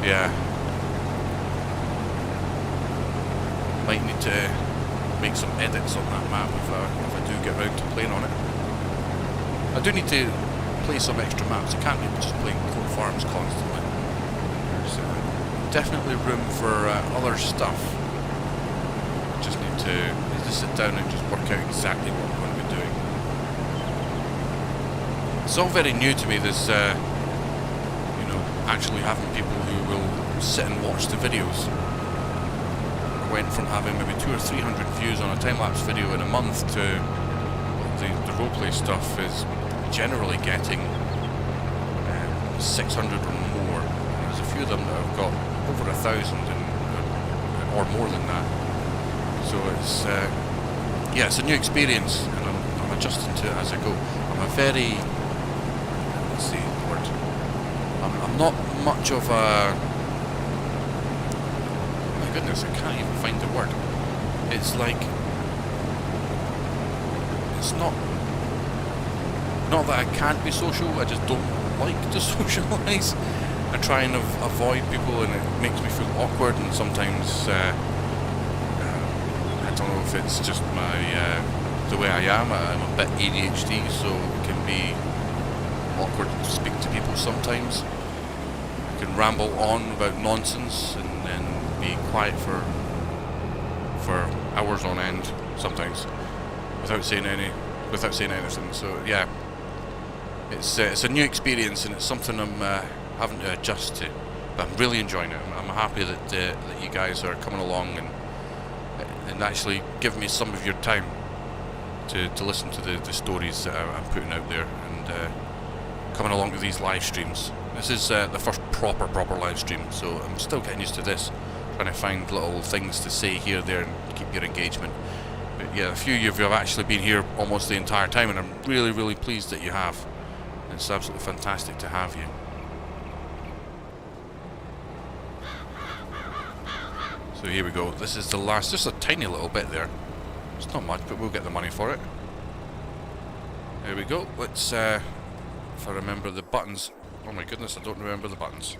S1: Yeah. Might need to make some edits on that map if I do get round to playing on it. I do need to play some extra maps. I can't be just playing Court Farms constantly. There's definitely room for other stuff. I just need to sit down and just work out exactly what I'm going to be doing. It's all very new to me, this actually having people who will sit and watch the videos. Went from having maybe 200 or 300 views on a time-lapse video in a month to the roleplay stuff is generally getting 600 or more. There's a few of them that have got over 1,000 or more than that. So it's yeah, it's a new experience, and I'm adjusting to it as I go. I'm a very, let's see the word. I'm not much of a. My goodness, I can't even find the word. It's like, it's not that I can't be social. I just don't like to socialise. I try and avoid people, and it makes me feel awkward. And sometimes I don't know if it's just my the way I am. I'm a bit ADHD, so it can be awkward to speak to people sometimes. I can ramble on about nonsense and then be quiet for hours on end sometimes without saying anything. So yeah, it's a new experience, and it's something I'm having to adjust to. But I'm really enjoying it. I'm happy that that you guys are coming along and actually giving me some of your time to listen to the stories that I'm putting out there, and coming along to these live streams. This is the first proper live stream, so I'm still getting used to this, trying to find little things to say here, there, and keep your engagement. But yeah, a few of you have actually been here almost the entire time, and I'm really pleased that you have. It's absolutely fantastic to have you. So here we go. This is the last, just a tiny little bit there. It's not much, but we'll get the money for it. There we go. Let's, if I remember the buttons. Oh my goodness, I don't remember the buttons.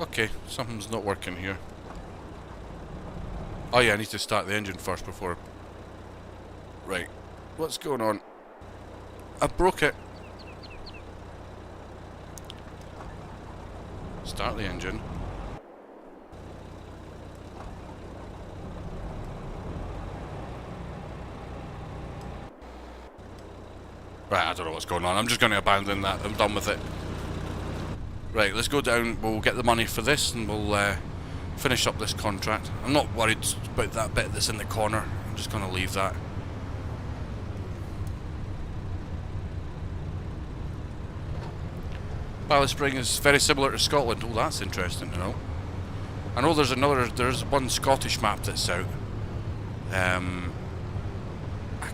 S1: Okay, something's not working here. Oh yeah, I need to start the engine first before... Right. What's going on? I broke it. Start the engine. Right, I don't know what's going on. I'm just going to abandon that. I'm done with it. Right, let's go down. We'll get the money for this, and we'll finish up this contract. I'm not worried about that bit that's in the corner. I'm just going to leave that. Ballast Spring is very similar to Scotland. Oh, that's interesting to know. I know there's one Scottish map that's out. I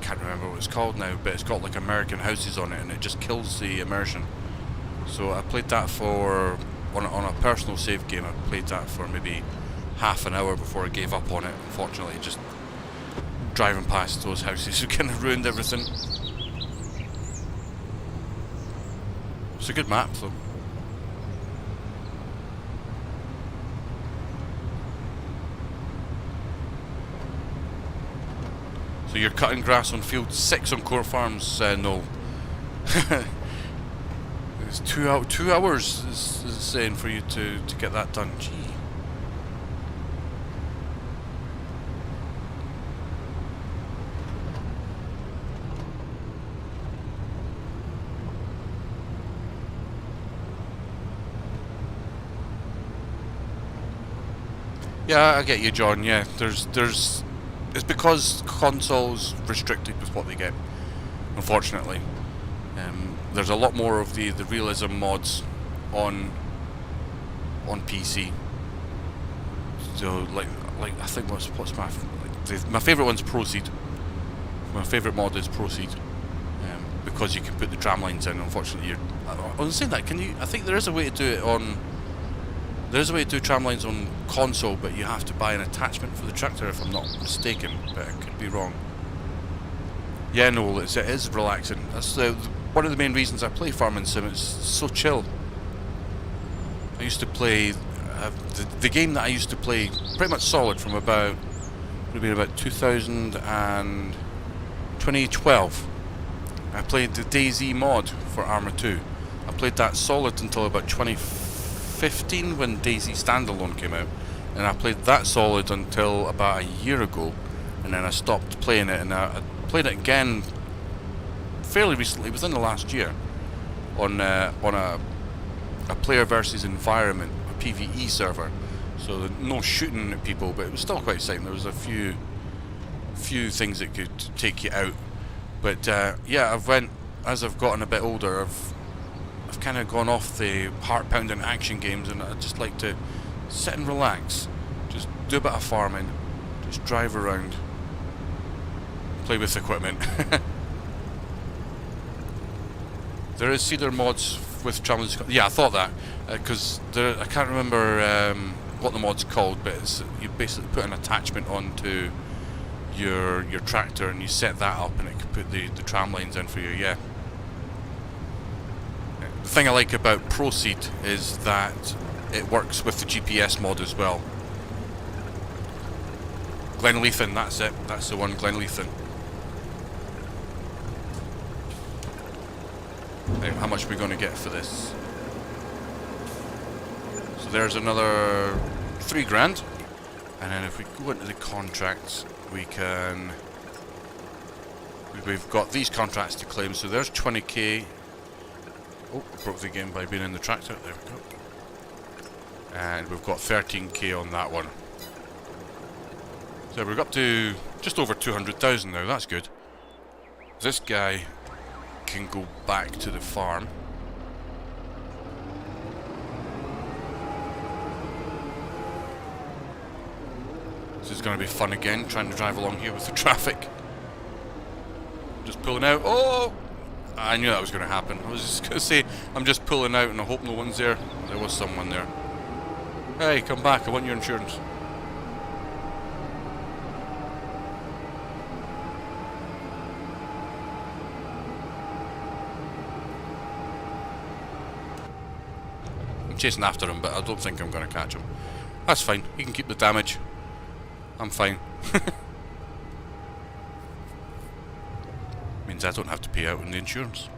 S1: can't remember what it's called now, but it's got like American houses on it, and it just kills the immersion. So I played that for, on a personal save game, I played that for maybe half an hour before I gave up on it. Unfortunately, just driving past those houses kind of ruined everything. It's a good map though. So you're cutting grass on field 6 on Court Farms? No. It's 2 hours is saying for you to get that done. Gee. Yeah, I get you, John. Yeah, there's it's because consoles restricted with what they get, unfortunately. There's a lot more of the realism mods on PC. So like I think what's my favourite one's Proceed. My favourite mod is Proceed, because you can put the tram lines in. Unfortunately, I was saying that. Can you? I think there is a way to do it on. There's a way to do tram lines on console, but you have to buy an attachment for the tractor, if I'm not mistaken, but I could be wrong. Yeah, no, it is relaxing. That's one of the main reasons I play Farming Sim. It's so chill. I used to play the game that I used to play pretty much solid from about 2000 and 2012. I played the DayZ mod for Arma 2. I played that solid until about 2015 when DayZ Standalone came out, and I played that solid until about a year ago, and then I stopped playing it, and I played it again fairly recently, within the last year, on a player versus environment, a PvE server. So no shooting at people, but it was still quite exciting. There was a few things that could take you out, But yeah, as I've gotten a bit older, I've kind of gone off the heart-pounding action games, and I just like to sit and relax, just do a bit of farming, just drive around, play with equipment. There is Cedar mods with traveling. Yeah, I thought that because I can't remember what the mod's called, but it's, you basically put an attachment onto your tractor and you set that up, and it can put the tram lines in for you. Yeah. The thing I like about Proceed is that it works with the GPS mod as well. Glenleithan, that's it. That's the one, Glenleithan. How much are we going to get for this? So there's another 3 grand. And then if we go into the contracts, we can... We've got these contracts to claim. So there's 20k. Oh, broke the game by being in the tractor. There we go. And we've got 13k on that one. So we're up to just over 200,000 now. That's good. This guy can go back to the farm. This is going to be fun again, trying to drive along here with the traffic. Just pulling out. Oh! I knew that was going to happen. I was just going to say, I'm just pulling out and I hope no one's there. There was someone there. Hey, come back, I want your insurance. I'm chasing after him, but I don't think I'm going to catch him. That's fine, he can keep the damage. I'm fine. Means I don't have to pay out on the insurance.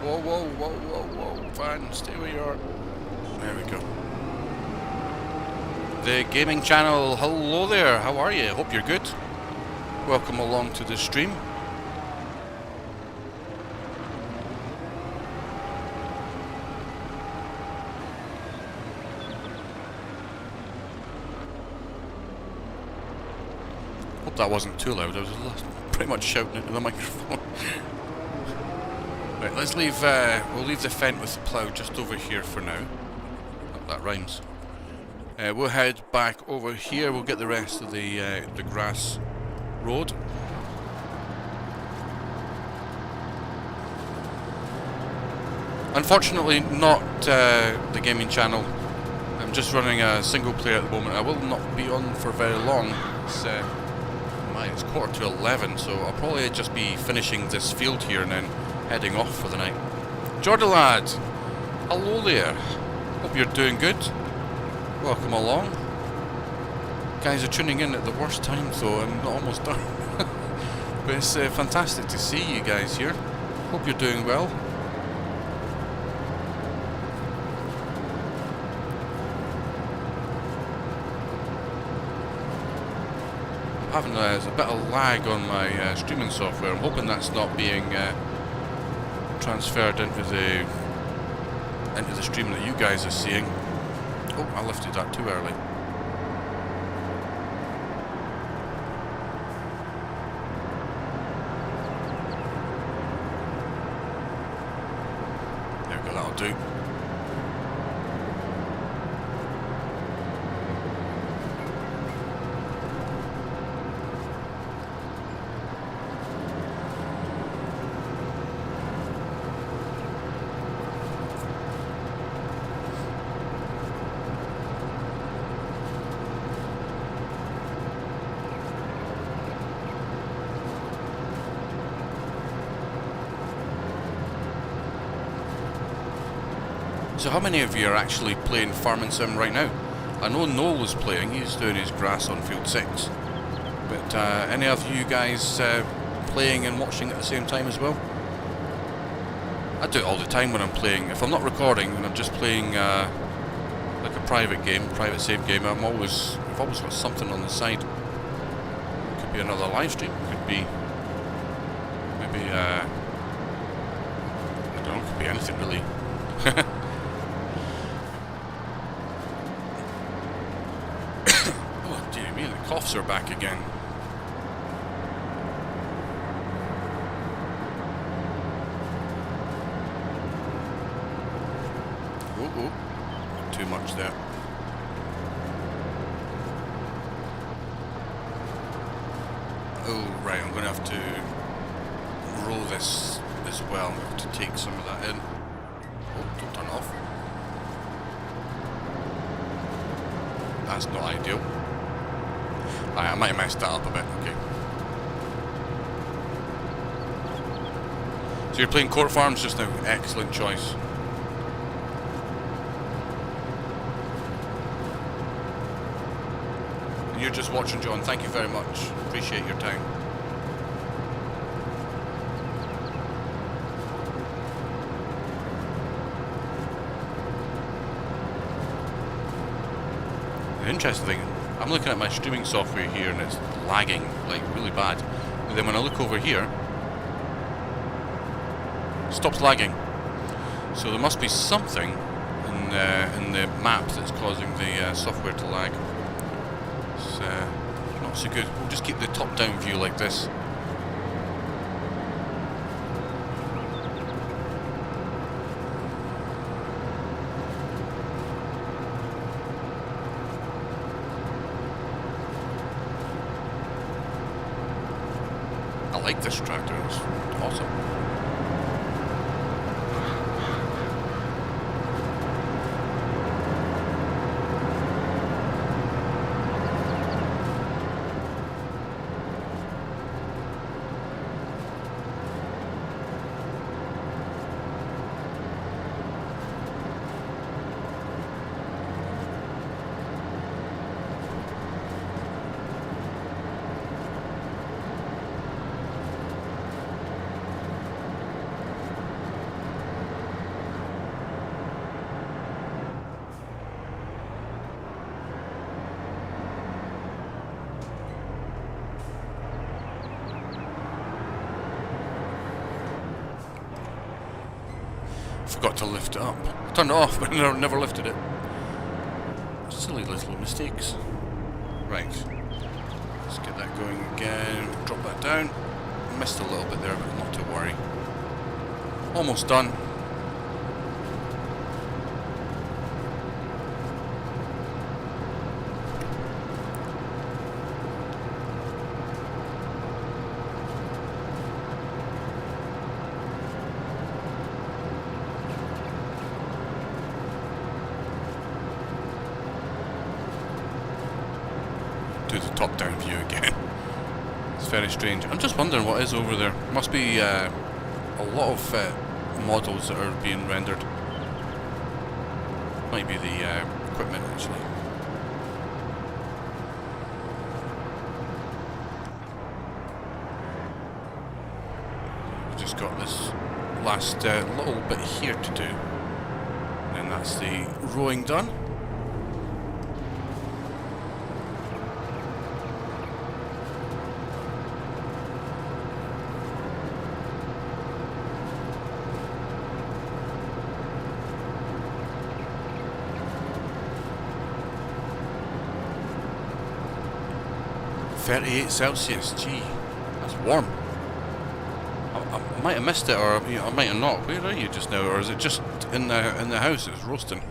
S1: Whoa, whoa, whoa, whoa, whoa, van, stay where you are. There we go. The gaming channel, hello there, how are you? Hope you're good. Welcome along to the stream. Hope that wasn't too loud, I was pretty much shouting into the microphone. Right, let's leave, we'll leave the Fendt with the plough just over here for now. Oh, that rhymes. We'll head back over here, we'll get the rest of the grass road. Unfortunately not the gaming channel. I'm just running a single player at the moment. I will not be on for very long. It's 11:15, so I'll probably just be finishing this field here and then heading off for the night. Jordan lad, hello there. Hope you're doing good. Welcome along. Guys are tuning in at the worst time, though. I'm almost done. But it's fantastic to see you guys here. Hope you're doing well. I'm having there's a bit of lag on my streaming software. I'm hoping that's not being transferred into the stream that you guys are seeing. Oh, I lifted that too early. There we go, that'll do. So how many of you are actually playing Farming Sim right now? I know Noel is playing, he's doing his grass on field 6. But any of you guys playing and watching at the same time as well. I do it all the time when I'm playing. If I'm not recording and I'm just playing like a private game, private save game, I've always got something on the side. Could be another live stream. Could be maybe I don't know. Could be anything really. Oh dear me, the coughs are back again. Oh, not too much there. Oh right, I'm going to have to roll this as well. I'm going to have to take some of that in. Oh, don't turn it off. That's not ideal. I might have messed that up a bit, okay. So you're playing Court Farms just now? Excellent choice. You're just watching, John. Thank you very much. Appreciate your time. The interesting thing, I'm looking at my streaming software here and it's lagging like really bad. But then when I look over here, it stops lagging. So there must be something in the map that's causing the software to lag. Not so good. We'll just keep the top-down view like this. I like this tractor. It's awesome. Forgot to lift it up. I turned it off, but I never lifted it. Silly little mistakes. Right. Let's get that going again. Drop that down. Missed a little bit there, but not to worry. Almost done. Do the top-down view again. It's very strange. I'm just wondering what is over there. Must be a lot of models that are being rendered. Might be the equipment actually. We've just got this last little bit here to do. And then that's the rowing done. Celsius, gee, that's warm. I might have missed it, or you know, I might have not. Where are you just now, or is it just in the house? It's roasting.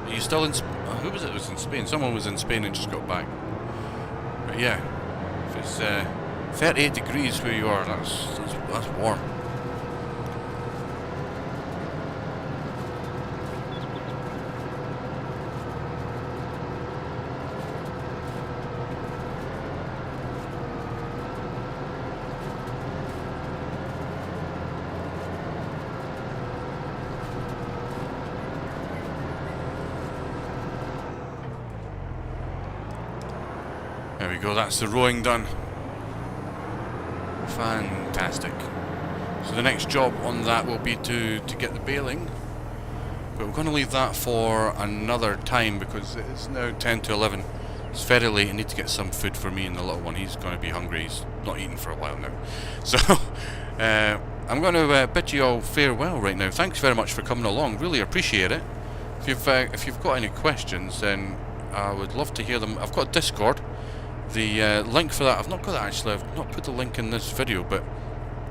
S1: Are you still in? Who was it? It was in Spain. Someone was in Spain and just got back. But yeah, if it's 38 degrees where you are, that's warm. There we go, that's the rowing done. Fantastic. So the next job on that will be to get the baling. But we're going to leave that for another time because it's now 10 to 11. It's very late. I need to get some food for me and the little one. He's going to be hungry. He's not eaten for a while now. So I'm going to bid you all farewell right now. Thanks very much for coming along. Really appreciate it. If you've got any questions, then I would love to hear them. I've got a Discord. The link for that, I've not got that actually. I've not put the link in this video, but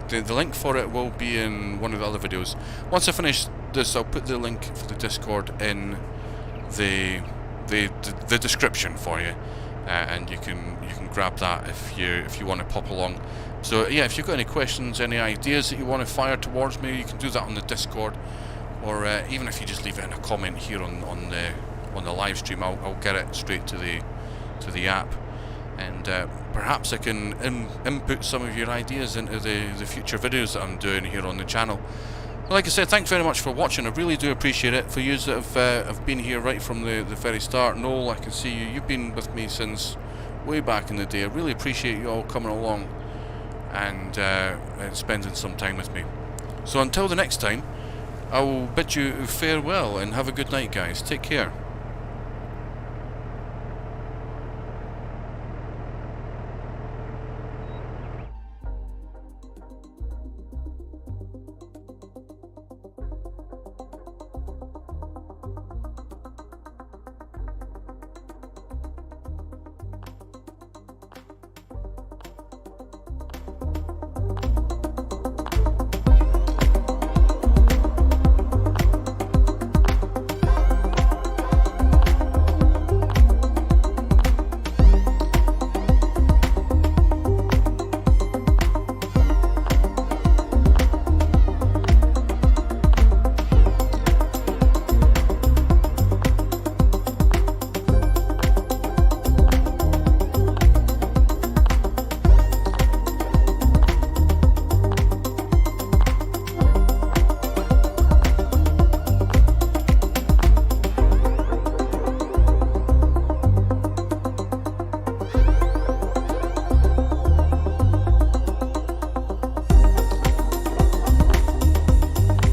S1: the link for it will be in one of the other videos. Once I finish this, I'll put the link for the Discord in the description for you, and you can grab that if you want to pop along. So yeah, if you've got any questions, any ideas that you want to fire towards me, you can do that on the Discord, or even if you just leave it in a comment here on the live stream, I'll get it straight to the app, and perhaps I can input some of your ideas into the future videos that I'm doing here on the channel. Like I said, thanks very much for watching. I really do appreciate it. For you that have been here right from the very start. Noel, I can see you. You've been with me since way back in the day. I really appreciate you all coming along and spending some time with me. So until the next time, I will bid you farewell and have a good night, guys. Take care.